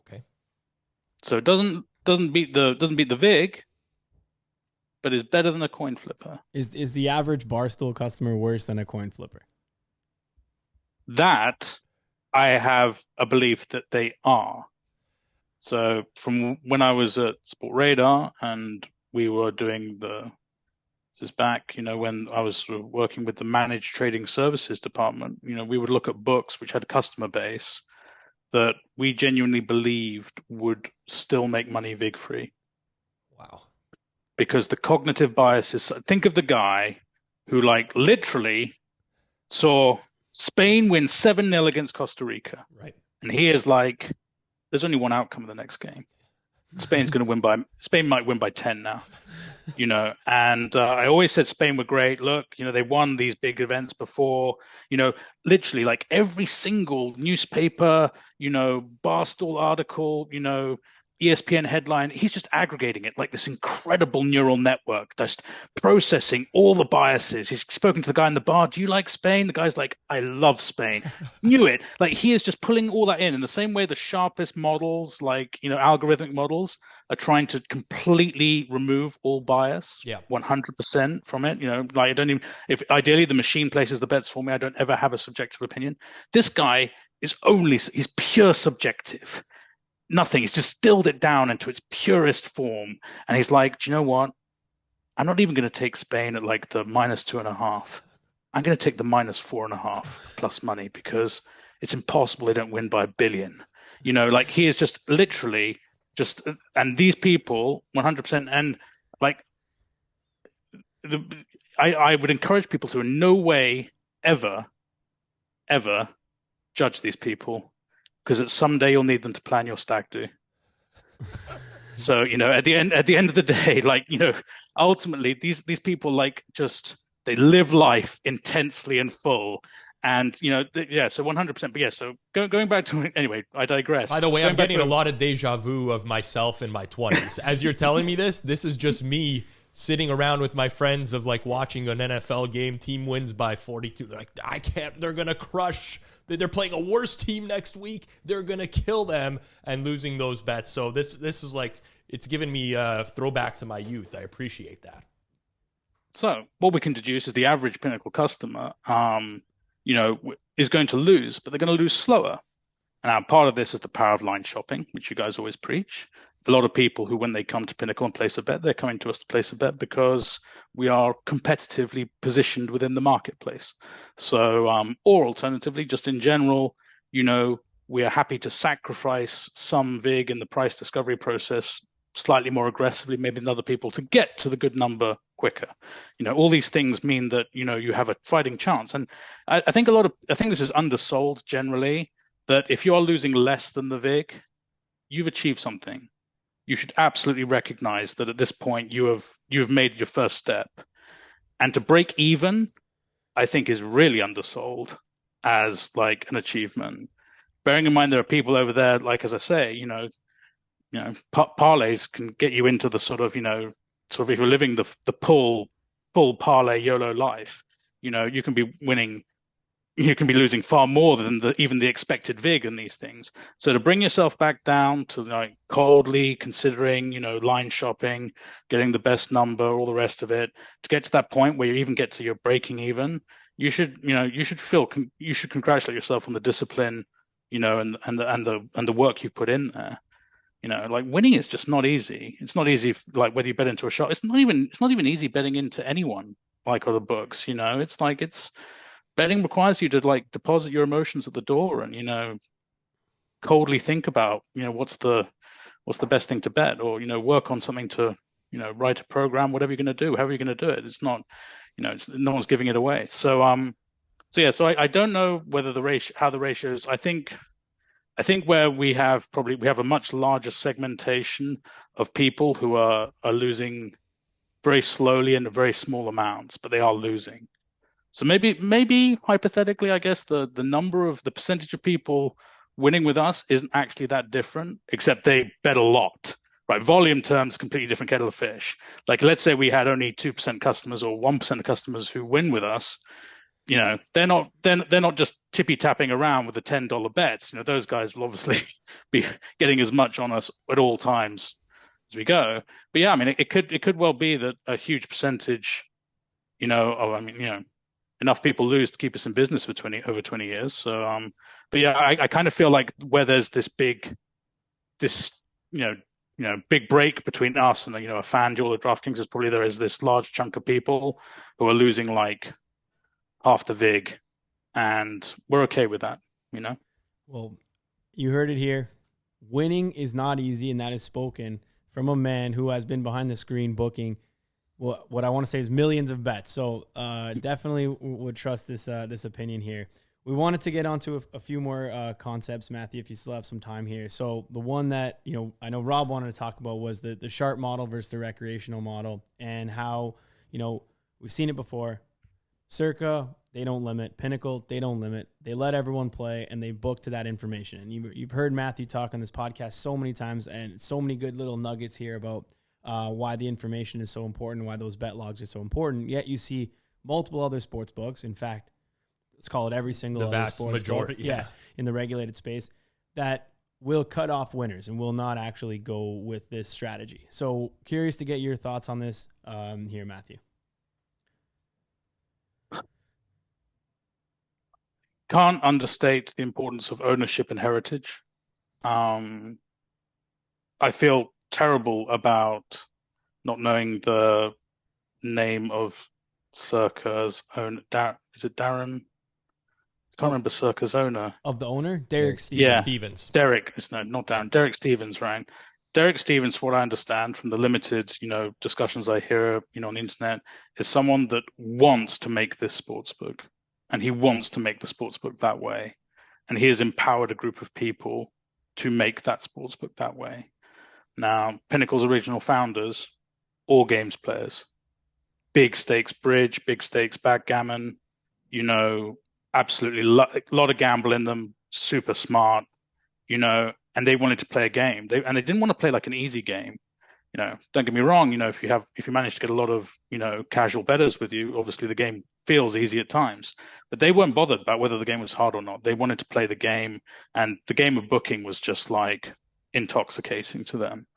Okay. So it doesn't beat the VIG, but is better than a coin flipper. Is the average Barstool customer worse than a coin flipper? That I have a belief that they are. So from when I was at Sport Radar and we were doing this is back, when I was sort of working with the managed trading services department, we would look at books which had a customer base that we genuinely believed would still make money VIG free. Wow. Because the cognitive biases, think of the guy who literally saw Spain win 7-0 against Costa Rica. Right. And he is there's only one outcome of the next game. Spain might win by 10 now, and I always said Spain were great. Look, they won these big events before, literally every single newspaper, Barstool article, ESPN headline, he's just aggregating it like this incredible neural network, just processing all the biases. He's spoken to the guy in the bar. Do you like Spain? The guy's like, I love Spain. Knew it. He is just pulling all that in the same way the sharpest models, algorithmic models, are trying to completely remove all bias, 100% from it. I don't even, if ideally the machine places the bets for me, I don't ever have a subjective opinion. This guy is he's pure subjective. Nothing. He's just distilled it down into its purest form. And he's like, do you know what? I'm not even going to take Spain at the -2.5. I'm going to take the -4.5 plus money because it's impossible they don't win by 1 billion. He is just literally and these people 100%. And I would encourage people to in no way ever judge these people. Because someday you'll need them to plan your stag do. So at the end of the day, ultimately these people they live life intensely and full, and so 100%. But yeah, so going back to anyway, I digress. By the way, I'm getting a lot of deja vu of myself in my 20s as you're telling me this. This is just me sitting around with my friends of watching an NFL game. Team wins by 42. They're like, I can't. They're gonna crush. They're playing a worse team next week. They're going to kill them, and losing those bets. So this is it's given me a throwback to my youth. I appreciate that. So what we can deduce is the average Pinnacle customer, is going to lose, but they're going to lose slower. And now part of this is the power of line shopping, which you guys always preach. A lot of people who, when they come to Pinnacle and place a bet, they're coming to us to place a bet because we are competitively positioned within the marketplace. So, or alternatively, just in general, we are happy to sacrifice some VIG in the price discovery process slightly more aggressively, maybe than other people, to get to the good number quicker. All these things mean that, you have a fighting chance. And I think this is undersold generally, that if you are losing less than the VIG, you've achieved something. You should absolutely recognize that at this point you've made your first step. And to break even, I think is really undersold as like an achievement. Bearing in mind there are people over there, like as I say, parlays can get you into the sort of if you're living the full parlay YOLO life, you can be winning, you can be losing far more than even the expected VIG in these things. So to bring yourself back down to like coldly considering, line shopping, getting the best number, all the rest of it, to get to that point where you even get to your breaking even, you should congratulate yourself on the discipline, and the work you've put in there. Like winning is just not easy. It's not easy, like whether you bet into a shot. It's not even easy betting into anyone like other books. It's betting requires you to like deposit your emotions at the door and coldly think about what's the best thing to bet, or work on something to write a program, whatever you're going to do, however you're going to do it. It's not no one's giving it away. So I don't know whether how the ratios. I think where we have a much larger segmentation of people who are losing very slowly in very small amounts, but they are losing. So maybe hypothetically, I guess the percentage of people winning with us isn't actually that different, except they bet a lot, right? Volume terms, completely different kettle of fish. Like let's say we had only 2% customers or 1% of customers who win with us. They're not just tippy tapping around with the $10 bets. Those guys will obviously be getting as much on us at all times as we go. But yeah, I mean, it could well be that a huge percentage, enough people lose to keep us in business for over 20 years. So, but yeah, I kind of feel like where there's this big break between us and a FanDuel or DraftKings is probably there is this large chunk of people who are losing like half the VIG, and we're okay with that, Well, you heard it here. Winning is not easy, and that is spoken from a man who has been behind the screen booking what I want to say is millions of bets. So definitely would trust this opinion here. We wanted to get onto a few more concepts, Matthew, if you still have some time here. So the one that I know Rob wanted to talk about was the sharp model versus the recreational model, and how we've seen it before. Circa, they don't limit. Pinnacle, they don't limit. They let everyone play, and they book to that information. And you've heard Matthew talk on this podcast so many times, and so many good little nuggets here about why the information is so important, why those bet logs are so important. Yet you see multiple other sports books. In fact, let's call it every single the other vast sports majority, book, in the regulated space, that will cut off winners and will not actually go with this strategy. So curious to get your thoughts on this here, Matthew. Can't understate the importance of ownership and heritage. I feel terrible about not knowing the name of Circa's owner. Is it Darren? I can't remember Circa's owner. Of the owner? Derek Stevens. Yeah, Stevens. Derek. No, not Darren. Derek Stevens, right? Derek Stevens, what I understand from the limited, discussions I hear, on the internet, is someone that wants to make this sportsbook. And he wants to make the sportsbook that way. And he has empowered a group of people to make that sportsbook that way. Now, Pinnacle's original founders, all games players, big stakes bridge, big stakes backgammon, absolutely a lot of gamble in them, super smart, and they wanted to play a game. They didn't want to play like an easy game. Don't get me wrong, if you manage to get a lot of, casual bettors with you, obviously the game feels easy at times, but they weren't bothered about whether the game was hard or not. They wanted to play the game, and the game of booking was just like intoxicating to them.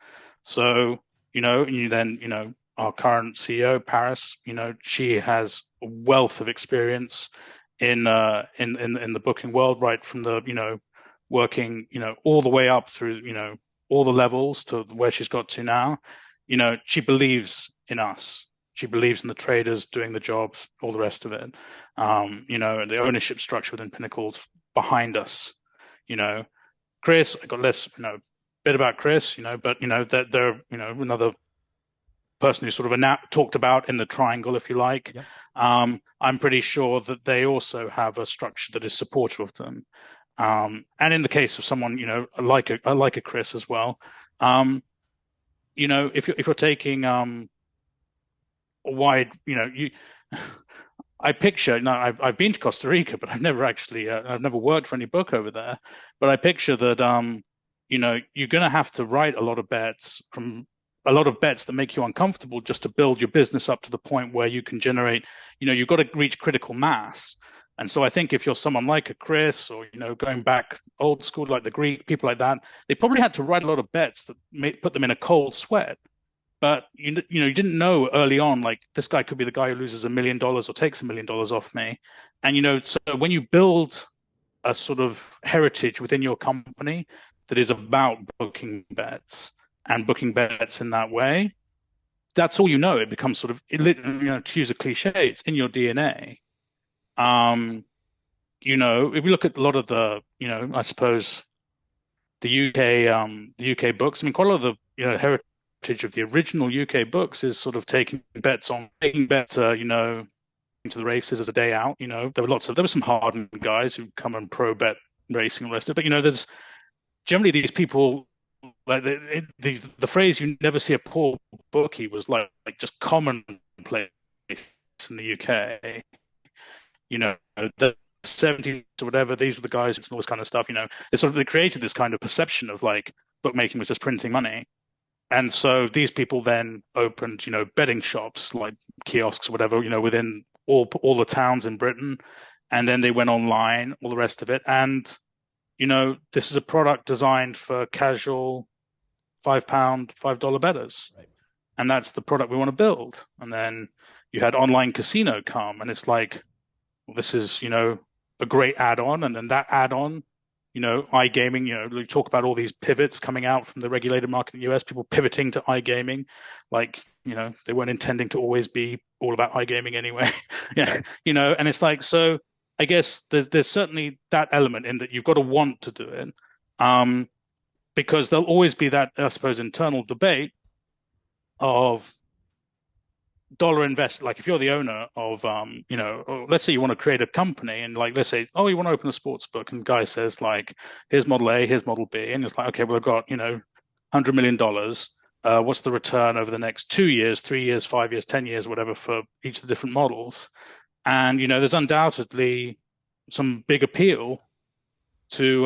So, our current CEO, Paris, she has a wealth of experience in the booking world, right from the, working, all the way up through, all the levels to where she's got to now. She believes in us. She believes in the traders doing the job, all the rest of it. And the ownership structure within Pinnacle's behind us. Chris, I got less, bit about Chris, but that they're, another person who sort of talked about in the triangle, if you like. Yep. I'm pretty sure that they also have a structure that is supportive of them. And in the case of someone, like a Chris as well, if you're taking a wide, I picture, now I've been to Costa Rica, but I've never actually, I've never worked for any book over there. But I picture that, you're going to have to write a lot of bets that make you uncomfortable just to build your business up to the point where you can generate, you've got to reach critical mass. And so I think if you're someone like a Chris or, going back old school, like the Greek, people like that, they probably had to write a lot of bets that put them in a cold sweat. But you didn't know early on, like this guy could be the guy who loses $1 million or takes $1 million off me. And so when you build a sort of heritage within your company that is about booking bets and booking bets in that way, that's all you know. It becomes sort of, to use a cliche, it's in your DNA. If you look at a lot of the, I suppose the UK books, I mean, quite a lot of the, heritage of the original UK books is sort of taking bets, into the races as a day out. There were some hardened guys who come and pro bet racing and the rest of it. But, there's generally these people, like the phrase "you never see a poor bookie" was like just commonplace in the UK. The 70s or whatever, these were the guys and all this kind of stuff. They created this kind of perception of like bookmaking was just printing money. And so these people then opened, betting shops like kiosks or whatever, within all the towns in Britain. And then they went online, all the rest of it. And, this is a product designed for casual £5, $5 bettors. Right. And that's the product we want to build. And then you had online casino come, and it's like, well, this is, a great add-on. And then that add-on, iGaming, we talk about all these pivots coming out from the regulated market in the US, people pivoting to iGaming, like, they weren't intending to always be all about iGaming anyway. Yeah. And it's like, so I guess there's certainly that element in that you've got to want to do it. Because there'll always be that, I suppose, internal debate of dollar invest. Like if you're the owner of, let's say you want to create a company and like, let's say, oh, you want to open a sports book, and the guy says like, here's model A, here's model B. And it's like, okay, well, I've got, $100 million. What's the return over the next 2 years, 3 years, 5 years, 10 years, whatever, for each of the different models? And, there's undoubtedly some big appeal to,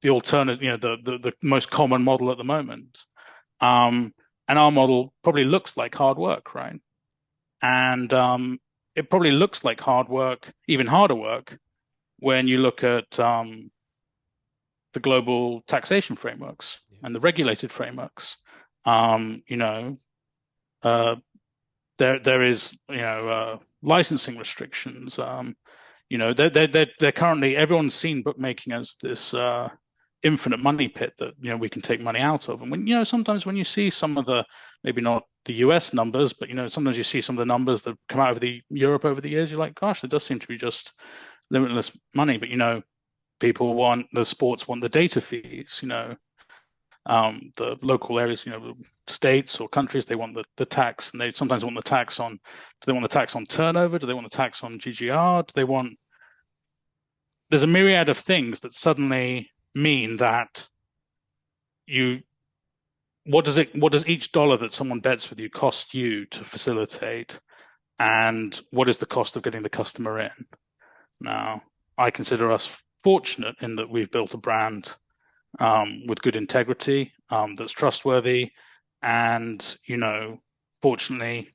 the alternative, the most common model at the moment. And our model probably looks like hard work, right? And it probably looks like hard work, even harder work, when you look at the global taxation frameworks and the regulated frameworks. There is, licensing restrictions. They're currently, everyone's seen bookmaking as this infinite money pit that we can take money out of. And when sometimes when you see some of the, maybe not the US numbers, but sometimes you see some of the numbers that come out of Europe over the years, you're like, gosh, there does seem to be just limitless money. But the sports want the data fees. The local areas, states or countries, they want the tax, and they sometimes want the tax on. Do they want the tax on turnover? Do they want the tax on GGR? Do they want? There's a myriad of things that suddenly mean that what does each dollar that someone bets with you cost you to facilitate, and what is the cost of getting the customer in? Now, I consider us fortunate in that we've built a brand with good integrity, that's trustworthy, and fortunately,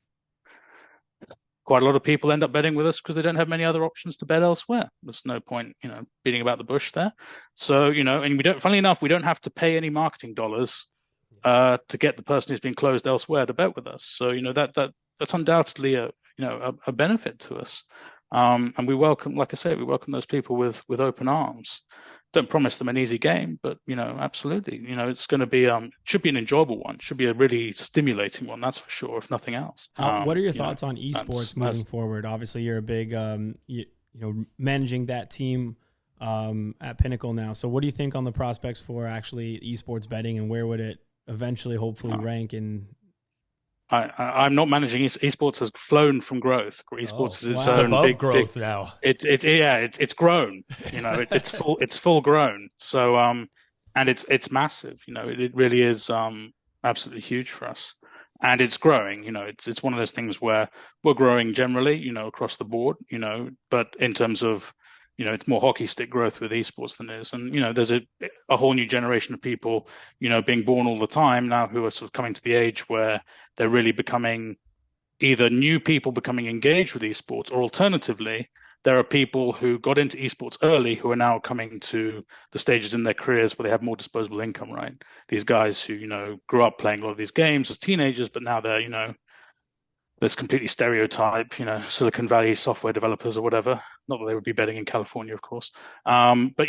quite a lot of people end up betting with us because they don't have many other options to bet elsewhere. There's no point, beating about the bush there. So, and we don't, funnily enough, we don't have to pay any marketing dollars to get the person who's been closed elsewhere to bet with us. So, that's undoubtedly a benefit to us. And we welcome, like I say, those people with open arms. Don't promise them an easy game, but absolutely, it's going to be should be an enjoyable one. Should be a really stimulating one, that's for sure, if nothing else. What are your thoughts on esports moving forward? Obviously, you're a big managing that team at Pinnacle now. So, what do you think on the prospects for actually esports betting, and where would it eventually, hopefully, rank in? I'm not managing esports has flown from growth. Esports is its It's own above big growth now. It's grown. It's full grown. So and it's massive. It really is absolutely huge for us, and it's growing. It's one of those things where we're growing generally, across the board. But in terms of it's more hockey stick growth with esports than it is. And, there's a whole new generation of people, being born all the time now who are sort of coming to the age where they're really becoming either new people becoming engaged with esports, or alternatively, there are people who got into esports early who are now coming to the stages in their careers where they have more disposable income, right? These guys who, grew up playing a lot of these games as teenagers, but now they're, let's completely stereotype, Silicon Valley software developers or whatever. Not that they would be betting in California, of course. But,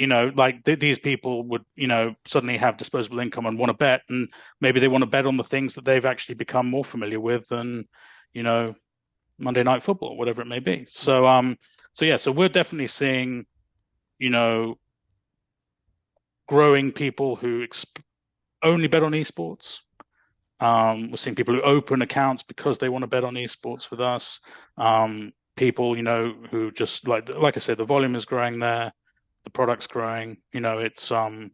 these people would, suddenly have disposable income and want to bet. And maybe they want to bet on the things that they've actually become more familiar with than, Monday Night Football, whatever it may be. So we're definitely seeing, growing people who only bet on esports. We're seeing people who open accounts because they want to bet on esports with us. People, who just like I said, the volume is growing there, the product's growing. There's an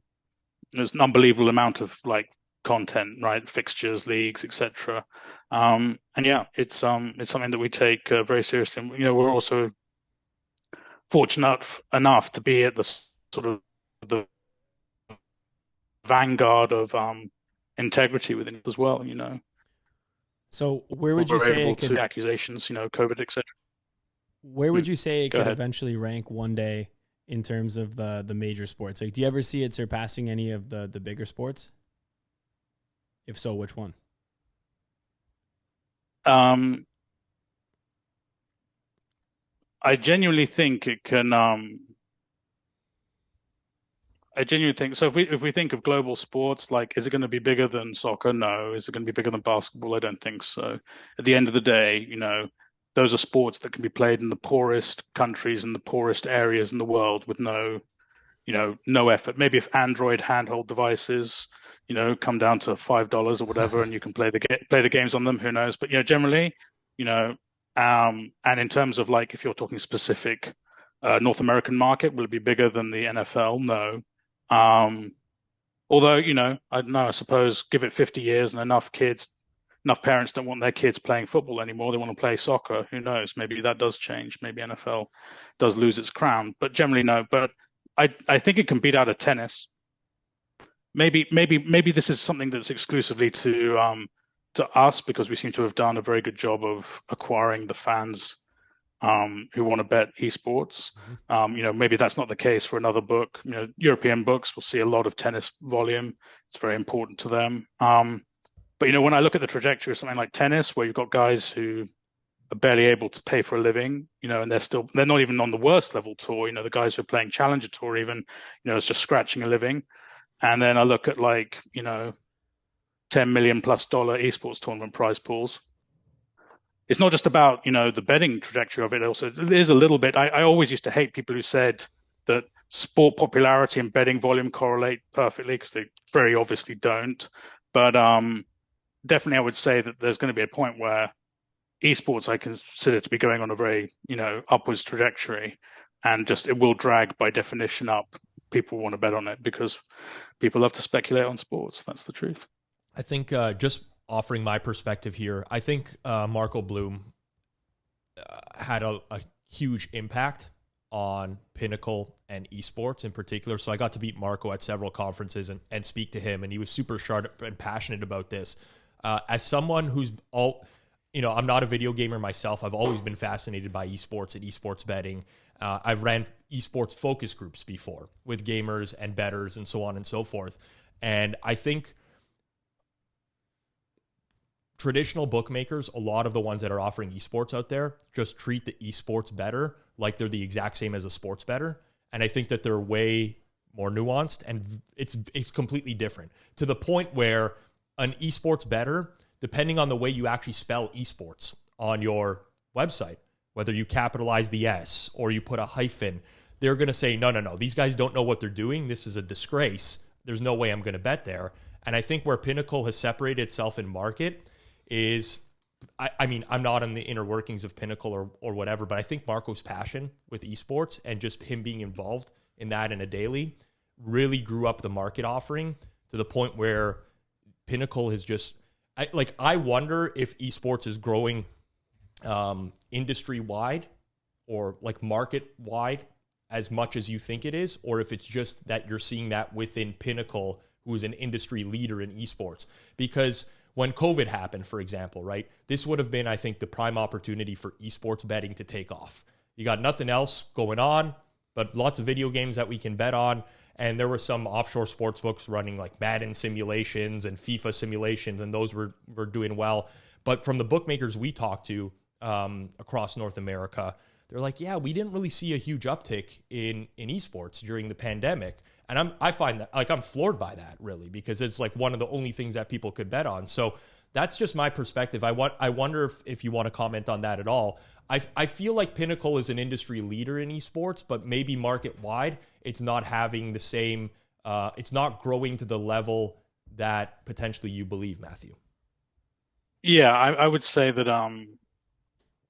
unbelievable amount of content, right? Fixtures, leagues, etc. And yeah, it's something that we take very seriously. And, we're also fortunate enough to be at the sort of the vanguard of integrity within it as well. So where would you say it could, accusations, COVID, etc. Where would you say it could ahead. eventually rank one day in terms of the major sports? Do you ever see it surpassing any of the bigger sports? If so, which one? I genuinely think it can. I genuinely think so. If we think of global sports, is it going to be bigger than soccer? No. Is it going to be bigger than basketball? I don't think so. At the end of the day, those are sports that can be played in the poorest countries and the poorest areas in the world with no effort. Maybe if Android handheld devices, come down to $5 or whatever, and you can play the games on them. Who knows? But generally, and in terms of if you're talking specific North American market, will it be bigger than the NFL? No. Although, I don't know, I suppose give it 50 years and enough parents don't want their kids playing football anymore. They want to play soccer. Who knows? Maybe that does change. Maybe NFL does lose its crown, but generally no. But I think it can beat out a tennis. Maybe this is something that's exclusively to us because we seem to have done a very good job of acquiring the fans who want to bet esports. Maybe that's not the case for another book. European books will see a lot of tennis volume. It's very important to them. But when I look at the trajectory of something like tennis, where you've got guys who are barely able to pay for a living, and they're not even on the worst level tour. The guys who are playing Challenger Tour even, it's just scratching a living. And then I look at $10 million+ esports tournament prize pools. It's not just about, the betting trajectory of it. Also, it is a little bit. I always used to hate people who said that sport popularity and betting volume correlate perfectly, because they very obviously don't. But definitely, I would say that there's going to be a point where esports I consider to be going on a very, upwards trajectory, and just it will drag by definition up. People want to bet on it because people love to speculate on sports. That's the truth. I think just offering my perspective here, I think Marco Bloom had a huge impact on Pinnacle and esports in particular. So I got to meet Marco at several conferences and speak to him, and he was super sharp and passionate about this. As someone who's I'm not a video gamer myself. I've always been fascinated by esports and esports betting. I've ran esports focus groups before with gamers and bettors and so on and so forth. And I think traditional bookmakers, a lot of the ones that are offering esports out there, just treat the esports bettor like they're the exact same as a sports bettor. And I think that they're way more nuanced, and it's completely different, to the point where an esports bettor, depending on the way you actually spell esports on your website, whether you capitalize the S or you put a hyphen, they're going to say, no, these guys don't know what they're doing. This is a disgrace. There's no way I'm going to bet there. And I think where Pinnacle has separated itself in market is I mean, I'm not in the inner workings of Pinnacle or whatever, but I think Marco's passion with esports and just him being involved in that in a daily really grew up the market offering to the point where Pinnacle has just, I wonder if esports is growing industry wide or like market wide as much as you think it is, or if it's just that you're seeing that within Pinnacle, who is an industry leader in esports. Because when COVID happened, for example, right, this would have been, I think, the prime opportunity for esports betting to take off. You got nothing else going on, but lots of video games that we can bet on. And there were some offshore sports books running like Madden simulations and FIFA simulations, and those were doing well. But from the bookmakers we talked to across North America, they're like, yeah, we didn't really see a huge uptick in esports during the pandemic. And I find that, like, I'm floored by that, really, because it's like one of the only things that people could bet on. So that's just my perspective. I wonder if you want to comment on that at all. I feel like Pinnacle is an industry leader in esports, but maybe market wide, it's not having the same, it's not growing to the level that potentially you believe, Matthew. Yeah, I would say that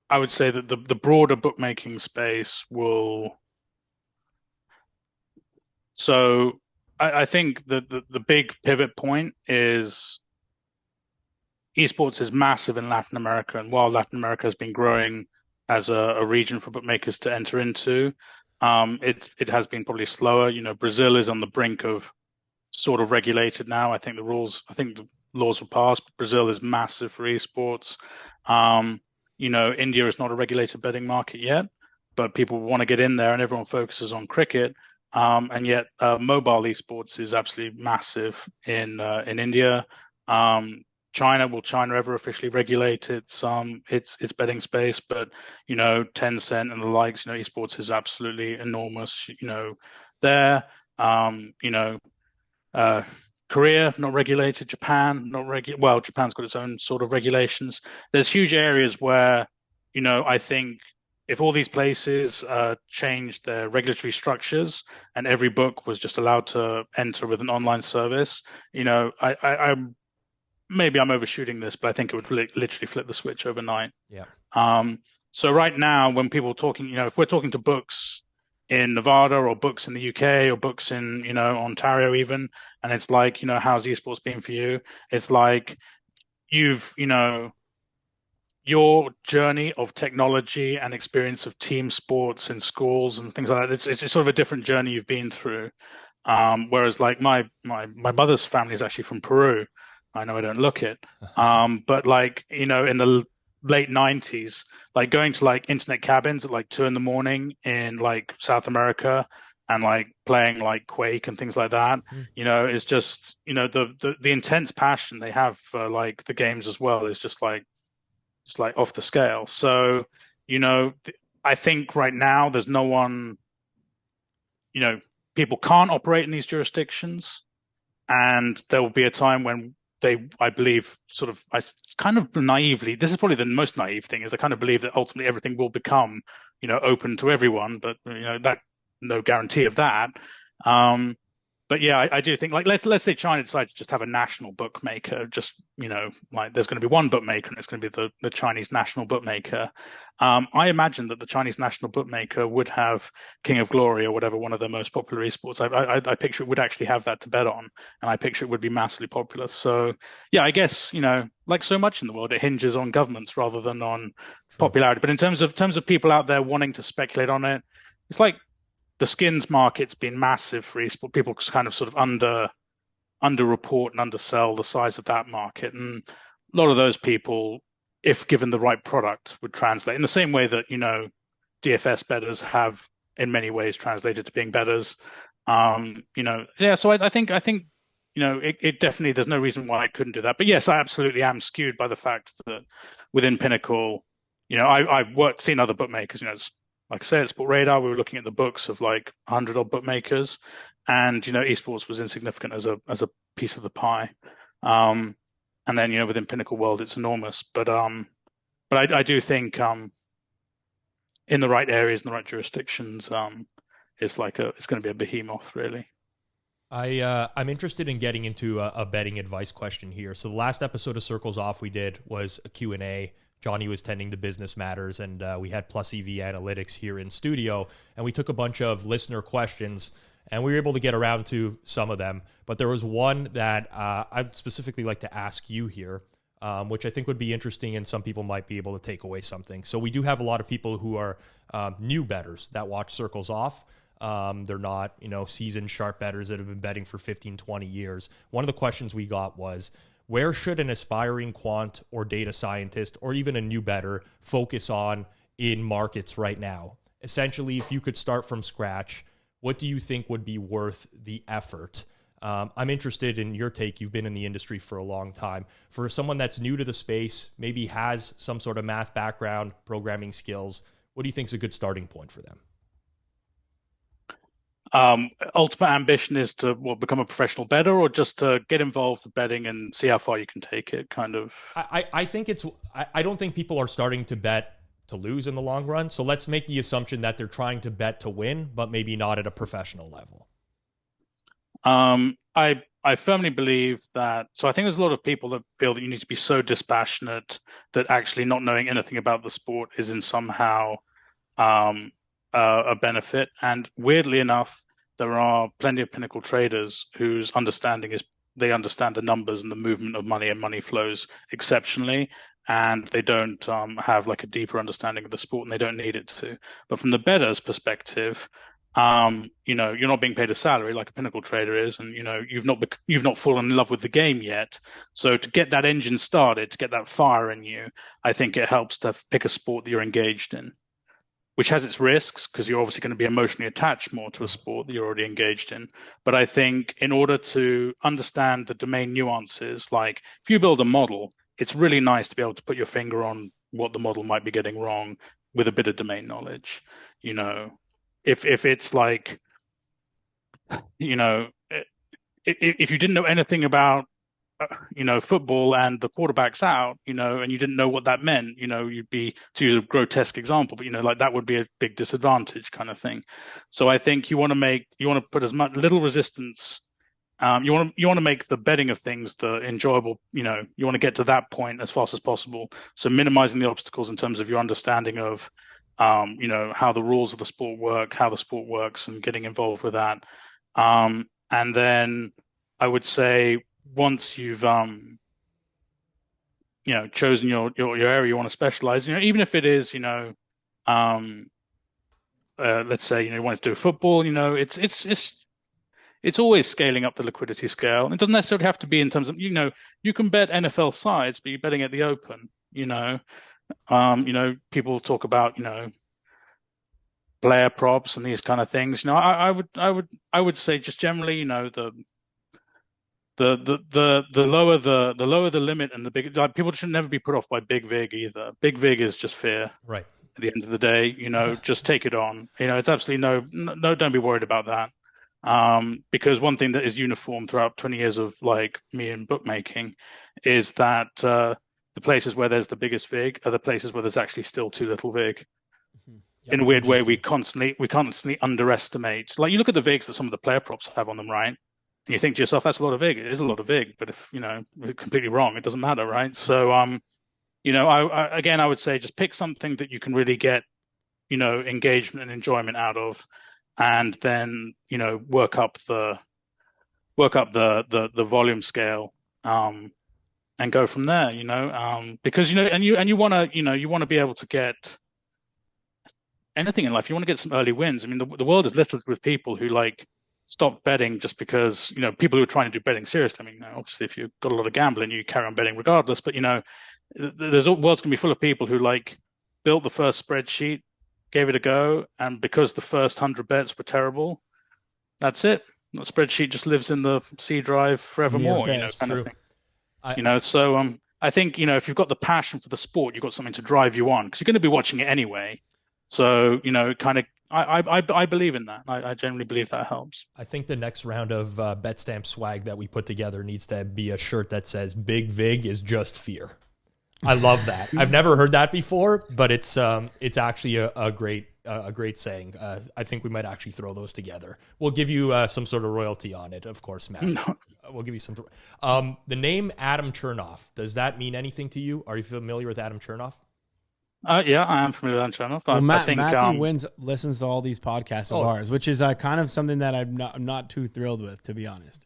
the broader bookmaking space will. So I think that the big pivot point is esports is massive in Latin America, and while Latin America has been growing as a region for bookmakers to enter into, it has been probably slower. You know, Brazil is on the brink of sort of regulated now. I think the laws were passed, but Brazil is massive for esports. You know, India is not a regulated betting market yet, but people want to get in there, and everyone focuses on cricket. And yet, mobile esports is absolutely massive in India. Will China ever officially regulate its betting space? But you know, Tencent and the likes, you know, esports is absolutely enormous. You know, there. You know, Korea not regulated, Japan not regulated. Well, Japan's got its own sort of regulations. There's huge areas where, you know, I think if all these places changed their regulatory structures and every book was just allowed to enter with an online service, you know, I'm maybe I'm overshooting this, but I think it would literally flip the switch overnight. Yeah. So right now, when people are talking, you know, if we're talking to books in Nevada or books in the UK or books in, you know, Ontario even, and it's like, you know, how's esports been for you? It's like you know, your journey of technology and experience of team sports in schools and things like that, it's sort of a different journey you've been through. Whereas like my mother's family is actually from Peru. I know I don't look it. But like, you know, in the late 90s, like going to like internet cabins at like 2 a.m. in like South America and like playing like Quake and things like that, you know, it's just, you know, the intense passion they have for like the games as well is just like off the scale. So, you know, I think right now there's no one, you know, people can't operate in these jurisdictions, and there will be a time when I believe, sort of, I kind of naively, this is probably the most naive thing, is I kind of believe that ultimately everything will become, you know, open to everyone, but, you know, that no guarantee of that. But yeah, I do think, like, let's say China decides to just have a national bookmaker, just, you know, like there's going to be one bookmaker and it's going to be the Chinese national bookmaker. I imagine that the Chinese national bookmaker would have King of Glory or whatever, one of their most popular esports. I picture it would actually have that to bet on, and I picture it would be massively popular. So yeah, I guess, you know, like so much in the world, it hinges on governments rather than on popularity. But in terms of people out there wanting to speculate on it, it's like, the skins market's been massive for esports. People kind of sort of underreport and undersell the size of that market. And a lot of those people, if given the right product, would translate in the same way that, you know, DFS bettors have in many ways translated to being bettors. You know, yeah, so I think, you know, it definitely, there's no reason why I couldn't do that. But yes, I absolutely am skewed by the fact that within Pinnacle, you know, I've seen other bookmakers, you know, like I said, at Sport Radar, we were looking at the books of like 100 odd bookmakers, and, you know, esports was insignificant as a piece of the pie. And then, you know, within Pinnacle World, it's enormous. But I do think in the right areas, in the right jurisdictions, it's going to be a behemoth, really. I'm interested in getting into a betting advice question here. So the last episode of Circles Off we did was a Q&A. Johnny was tending to business matters, and we had Plus EV Analytics here in studio, and we took a bunch of listener questions, and we were able to get around to some of them. But there was one that I'd specifically like to ask you here, which I think would be interesting, and some people might be able to take away something. So we do have a lot of people who are new bettors that watch Circles Off. They're not, seasoned sharp bettors that have been betting for 15, 20 years. One of the questions we got was, where should an aspiring quant or data scientist or even a new bettor focus on in markets right now? Essentially, if you could start from scratch, what do you think would be worth the effort? I'm interested in your take. You've been in the industry for a long time. For someone that's new to the space, maybe has some sort of math background, programming skills, what do you think is a good starting point for them? Ultimate ambition is to become a professional bettor, or just to get involved with betting and see how far you can take it, kind of? I think I don't think people are starting to bet to lose in the long run. So let's make the assumption that they're trying to bet to win, but maybe not at a professional level. I firmly believe that. So I think there's a lot of people that feel that you need to be so dispassionate that actually not knowing anything about the sport is in somehow a benefit. And weirdly enough, there are plenty of Pinnacle traders whose understanding is they understand the numbers and the movement of money and money flows exceptionally, and they don't have like a deeper understanding of the sport, and they don't need it to. But from the bettor's perspective, you're not being paid a salary like a Pinnacle trader is, and you've not fallen in love with the game yet. So to get that engine started, to get that fire in you, I think it helps to pick a sport that you're engaged in, which has its risks because you're obviously going to be emotionally attached more to a sport that you're already engaged in. But I think in order to understand the domain nuances, like if you build a model, it's really nice to be able to put your finger on what the model might be getting wrong with a bit of domain knowledge. If it's like, if you didn't know anything about football and the quarterback's out, and you didn't know what that meant, you'd be, to use a grotesque example, but like that would be a big disadvantage kind of thing. So I think you want to put as much little resistance. You want to make the betting of things the enjoyable. You want to get to that point as fast as possible. So minimizing the obstacles in terms of your understanding of, how the rules of the sport work, how the sport works, and getting involved with that. And then I would say, once you've chosen your area you want to specialize, even if it is let's say you want to do football, it's always scaling up the liquidity scale. And it doesn't necessarily have to be in terms of you can bet NFL sides, but you're betting at the open. People talk about player props and these kind of things. I would say just generally the lower the limit and the big, like, people should never be put off by big vig either. Big vig is just fear. Right. At the end of the day, just take it on. It's absolutely no, don't be worried about that. Because one thing that is uniform throughout 20 years of like me in bookmaking is that the places where there's the biggest vig are the places where there's actually still too little vig. Yeah, in a weird way, we constantly underestimate. Like, you look at the vigs that some of the player props have on them, right? And you think to yourself, that's a lot of vig. It is a lot of vig, but if you're completely wrong, it doesn't matter, right? So, I would say just pick something that you can really get, engagement and enjoyment out of, and then work up the volume scale, and go from there. Because you want to be able to get anything in life. You want to get some early wins. I mean, the world is littered with people who like stop betting just because, people who are trying to do betting seriously. I mean, obviously, if you've got a lot of gambling, you carry on betting regardless. But, there's a world's going to be full of people who like built the first spreadsheet, gave it a go, and because the first 100 bets were terrible, that's it. The spreadsheet just lives in the C drive forevermore. Yeah, kind of thing. So I think, if you've got the passion for the sport, you've got something to drive you on because you're going to be watching it anyway. So, I believe in that. I generally believe that helps. I think the next round of betstamp swag that we put together needs to be a shirt that says "Big Vig is just fear." I love that. I've never heard that before, but it's actually a great saying. I think we might actually throw those together. We'll give you some sort of royalty on it, of course, Matt. No. We'll give you some. The name Adam Chernoff, does that mean anything to you? Are you familiar with Adam Chernoff? Yeah, I am familiar with Chernoff. Well, I think Matthew listens to all these podcasts of ours, which is kind of something that I'm not too thrilled with, to be honest.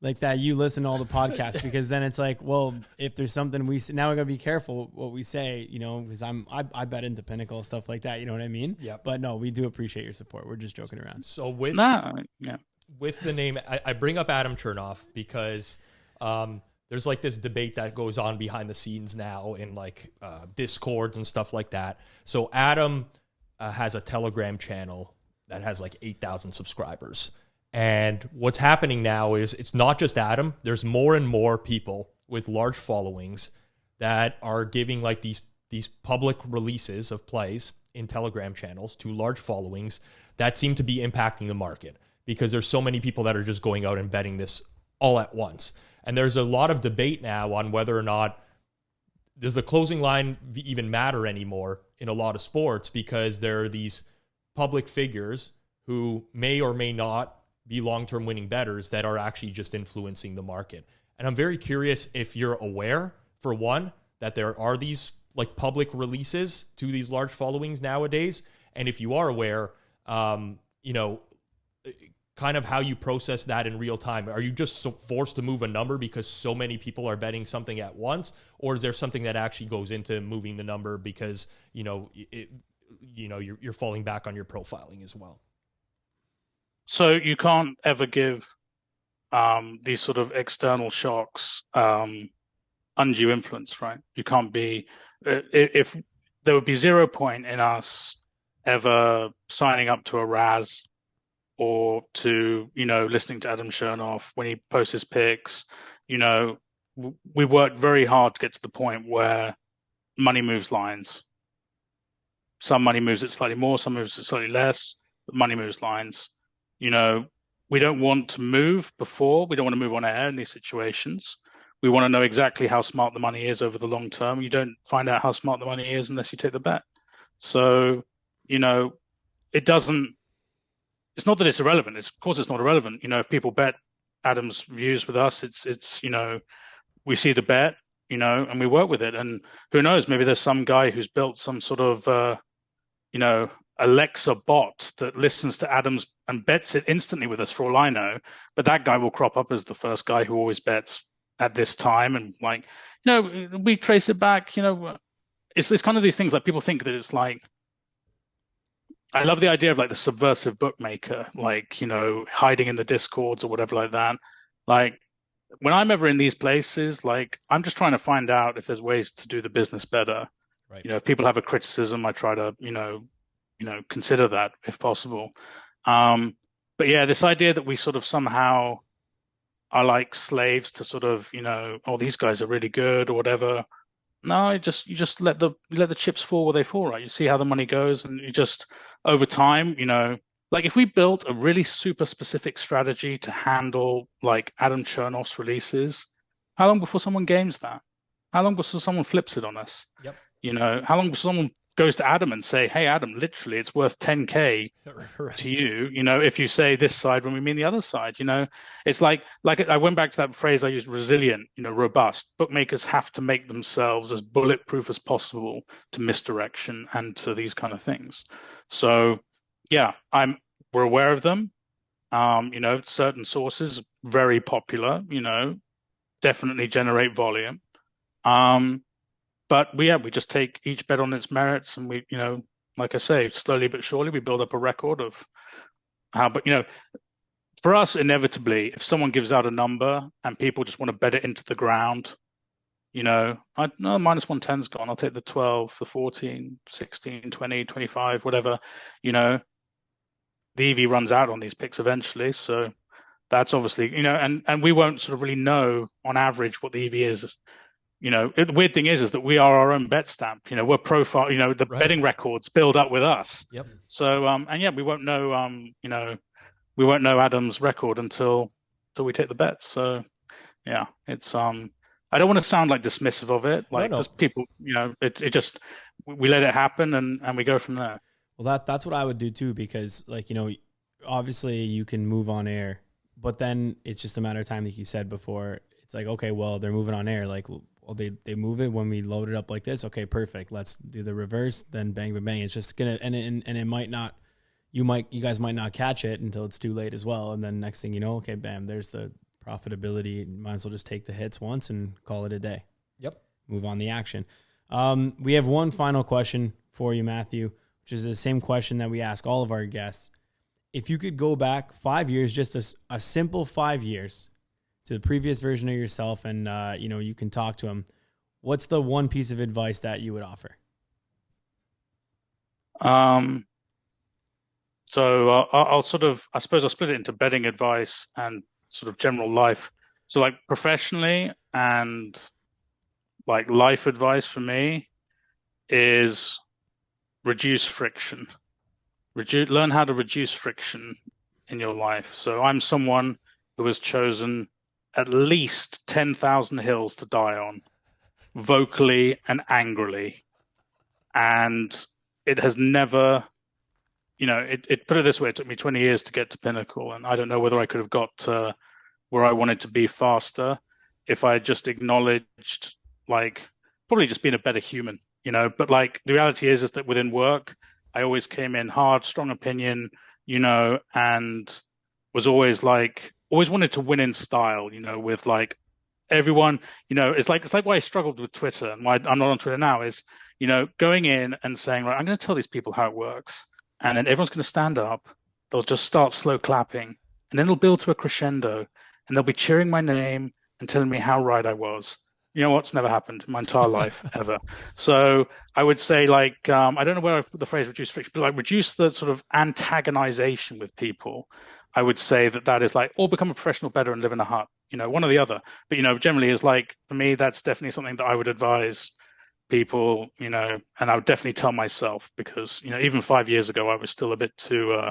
Like that you listen to all the podcasts, because then it's like, well, if there's something we say, now we got to be careful what we say, because I bet into Pinnacle, stuff like that. You know what I mean? Yeah. But no, we do appreciate your support. We're just joking around. So with the name, I bring up Adam Chernoff because there's like this debate that goes on behind the scenes now in like Discords and stuff like that. So Adam has a Telegram channel that has like 8,000 subscribers. And what's happening now is it's not just Adam. There's more and more people with large followings that are giving like these public releases of plays in Telegram channels to large followings that seem to be impacting the market because there's so many people that are just going out and betting this all at once. And there's a lot of debate now on whether or not does the closing line even matter anymore in a lot of sports, because there are these public figures who may or may not be long-term winning bettors that are actually just influencing the market. And I'm very curious if you're aware, for one, that there are these like public releases to these large followings nowadays. And if you are aware, kind of how you process that in real time. Are you just so forced to move a number because so many people are betting something at once? Or is there something that actually goes into moving the number because, you're falling back on your profiling as well? So you can't ever give these sort of external shocks undue influence, right? You can't be if there would be 0 point in us ever signing up to a Raz or to listening to Adam Chernoff when he posts his picks. We worked very hard to get to the point where money moves lines. Some money moves it slightly more, some moves it slightly less, but money moves lines. We don't want to move before. We don't want to move on air in these situations. We want to know exactly how smart the money is over the long term. You don't find out how smart the money is unless you take the bet. So, it's not that it's irrelevant. Of course it's not irrelevant. If people bet Adam's views with us, it's we see the bet, and we work with it. And who knows, maybe there's some guy who's built some sort of, Alexa bot that listens to Adam's and bets it instantly with us, for all I know. But that guy will crop up as the first guy who always bets at this time. And we trace it back, it's kind of these things like people think that it's like, I love the idea of like the subversive bookmaker, like, hiding in the discords or whatever like that. Like when I'm ever in these places, like I'm just trying to find out if there's ways to do the business better. Right. If people have a criticism, I try to, consider that if possible. But yeah, this idea that we sort of somehow are like slaves to sort of, these guys are really good or whatever. No, you just let the chips fall where they fall, right? You see how the money goes, and you just over time, like if we built a really super specific strategy to handle like Adam Chernoff's releases, how long before someone games that? How long before someone flips it on us? Yep. How long before someone goes to Adam and say, hey, Adam, literally it's worth 10K Right. to you, if you say this side when we mean the other side, it's like I went back to that phrase I used, resilient, robust. Bookmakers have to make themselves as bulletproof as possible to misdirection and to these kind of things. So yeah, we're aware of them. Certain sources, very popular, definitely generate volume. But we just take each bet on its merits, and we, like I say, slowly but surely we build up a record of how. But for us, inevitably, if someone gives out a number and people just want to bet it into the ground, minus 110's gone. I'll take the 12, the 14, 16, 20, 25, whatever. The EV runs out on these picks eventually, so that's obviously and we won't sort of really know on average what the EV is. The weird thing is that we are our own bet stamp. We're profile. The Right. betting records build up with us. Yep. So and yeah, we won't know. We won't know Adam's record until we take the bets. So yeah, it's I I don't want to sound like dismissive of it, like No. because people, it just we let it happen and we go from there. Well, that's what I would do too, because like, obviously you can move on air, but then it's just a matter of time, like you said before. It's like, okay, well, they're moving on air. Like, well, they move it when we load it up like this. Okay, perfect. Let's do the reverse. Then bang, bang, bang. It's just gonna and it might not. You guys might not catch it until it's too late as well. And then next thing you know, okay, bam, there's the profitability. Might as well just take the hits once and call it a day. Yep. Move on the action. We have one final question for you, Matthew, which is the same question that we ask all of our guests. If you could go back 5 years, just a simple 5 years to the previous version of yourself, and you can talk to him, what's the one piece of advice that you would offer? So I'll I suppose I'll split it into betting advice and sort of general life. So like professionally and like life advice for me is reduce friction. Learn how to reduce friction in your life. So I'm someone who has chosen at least 10,000 hills to die on, vocally and angrily. And it has never, put it this way, it took me 20 years to get to Pinnacle. And I don't know whether I could have got to where I wanted to be faster if I had just acknowledged, like, probably just being a better human, But like the reality is that within work, I always came in hard, strong opinion, and was always wanted to win in style, with like everyone, it's like why I struggled with Twitter and why I'm not on Twitter now is, going in and saying, right, I'm going to tell these people how it works. And then everyone's going to stand up. They'll just start slow clapping and then it'll build to a crescendo and they'll be cheering my name and telling me how right I was. You know what's never happened in my entire life ever. So I would say I don't know where I put the phrase reduce friction, but like reduce the sort of antagonization with people. I would say that is like, or become a professional bettor and live in a hut, one or the other. But, generally is like, for me, that's definitely something that I would advise people, and I would definitely tell myself because, even 5 years ago, I was still a bit too,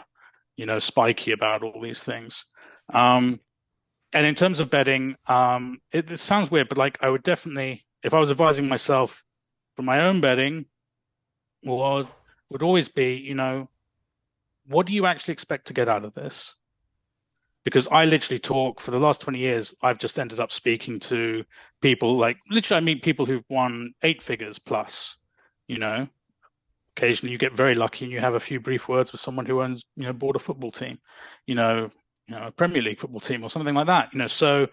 spiky about all these things. And in terms of betting, it sounds weird, but like I would definitely, if I was advising myself for my own betting, would always be, what do you actually expect to get out of this? Because I literally talk for the last 20 years, I've just ended up speaking to people like literally I meet people who've won 8 figures plus, occasionally you get very lucky and you have a few brief words with someone who owns, bought a football team, a Premier League football team or something like that, so,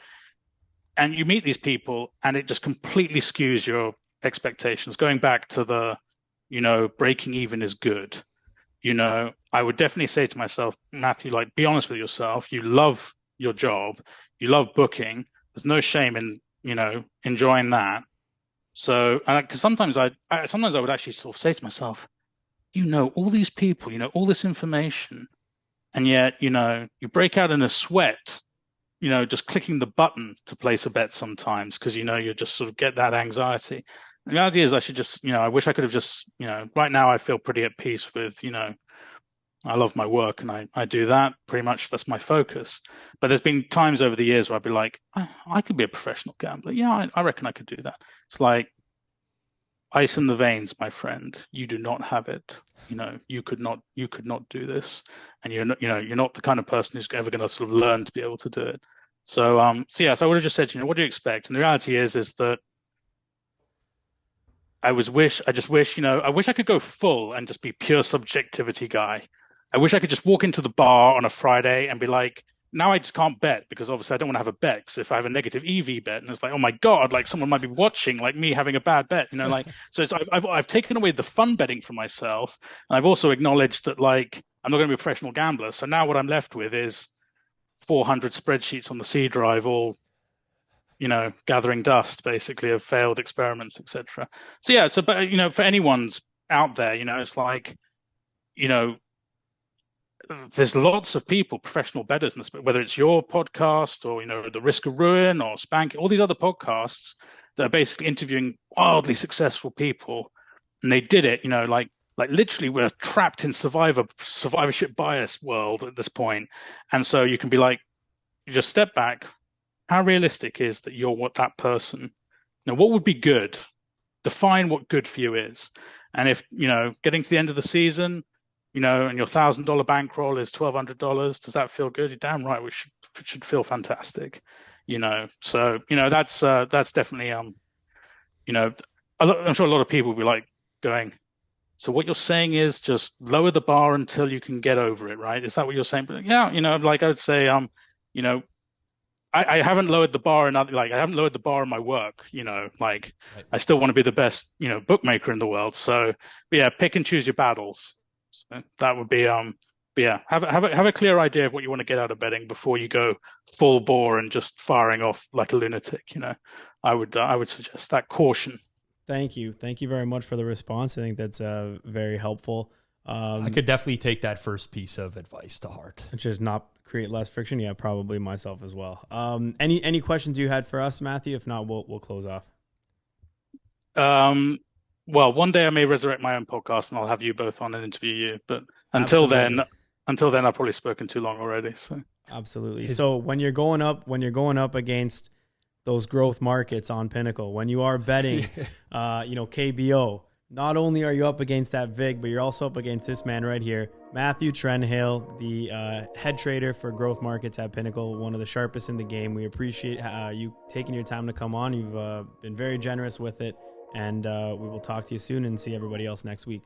and you meet these people and it just completely skews your expectations. Going back to the, breaking even is good. I would definitely say to myself, Matthew, like, be honest with yourself. You love your job. You love booking. There's no shame in, enjoying that. So, because sometimes I would actually sort of say to myself, all these people, all this information, and yet, you break out in a sweat, just clicking the button to place a bet sometimes because, you just sort of get that anxiety. And the idea is I should just, I wish I could have just, right now I feel pretty at peace with, I love my work and I do that pretty much. That's my focus. But there's been times over the years where I'd be like, I could be a professional gambler. Yeah, I reckon I could do that. It's like ice in the veins, my friend. You do not have it. You could not do this. And you're not the kind of person who's ever going to sort of learn to be able to do it. So, so I would have just said, what do you expect? And the reality is that I just wish, I wish I could go full and just be pure subjectivity guy. I wish I could just walk into the bar on a Friday and be like, now I just can't bet because obviously I don't want to have a bet. Because if I have a negative EV bet and it's like, oh my God, like someone might be watching like me having a bad bet, so I've taken away the fun betting from myself. And I've also acknowledged that like, I'm not going to be a professional gambler. So now what I'm left with is 400 spreadsheets on the C drive, all gathering dust basically of failed experiments, etc. So yeah, but for anyone's out there, it's like, there's lots of people, professional bettors, whether it's your podcast or the Risk of Ruin or Spank, all these other podcasts that are basically interviewing wildly successful people, and they did it, like literally we're trapped in survivorship bias world at this point, and so you can be like, you just step back. How realistic is that you're that person Now, what would be good? Define what good for you is. And if, getting to the end of the season, and your $1,000 bankroll is $1,200, does that feel good? You're damn right. It should feel fantastic, So, that's definitely, I'm sure a lot of people will be like going, so what you're saying is just lower the bar until you can get over it, right? Is that what you're saying? But yeah, like I would say, I haven't lowered the bar in I haven't lowered the bar in my work, Right. I still want to be the best, bookmaker in the world. So yeah, pick and choose your battles. So that would be but yeah, have a clear idea of what you want to get out of betting before you go full bore and just firing off like a lunatic, I would suggest that caution. Thank you very much for the response. I think that's very helpful. I could definitely take that first piece of advice to heart. Just not create less friction. Yeah, probably myself as well. Any questions you had for us, Matthew? If not, we'll close off. Well, one day I may resurrect my own podcast and I'll have you both on and interview you. But until Absolutely. then, I've probably spoken too long already. So Absolutely. So when you're going up against those growth markets on Pinnacle, when you are betting, KBO, not only are you up against that VIG, but you're also up against this man right here, Matthew Trenhaile, the head trader for growth markets at Pinnacle, one of the sharpest in the game. We appreciate you taking your time to come on. You've been very generous with it, and we will talk to you soon and see everybody else next week.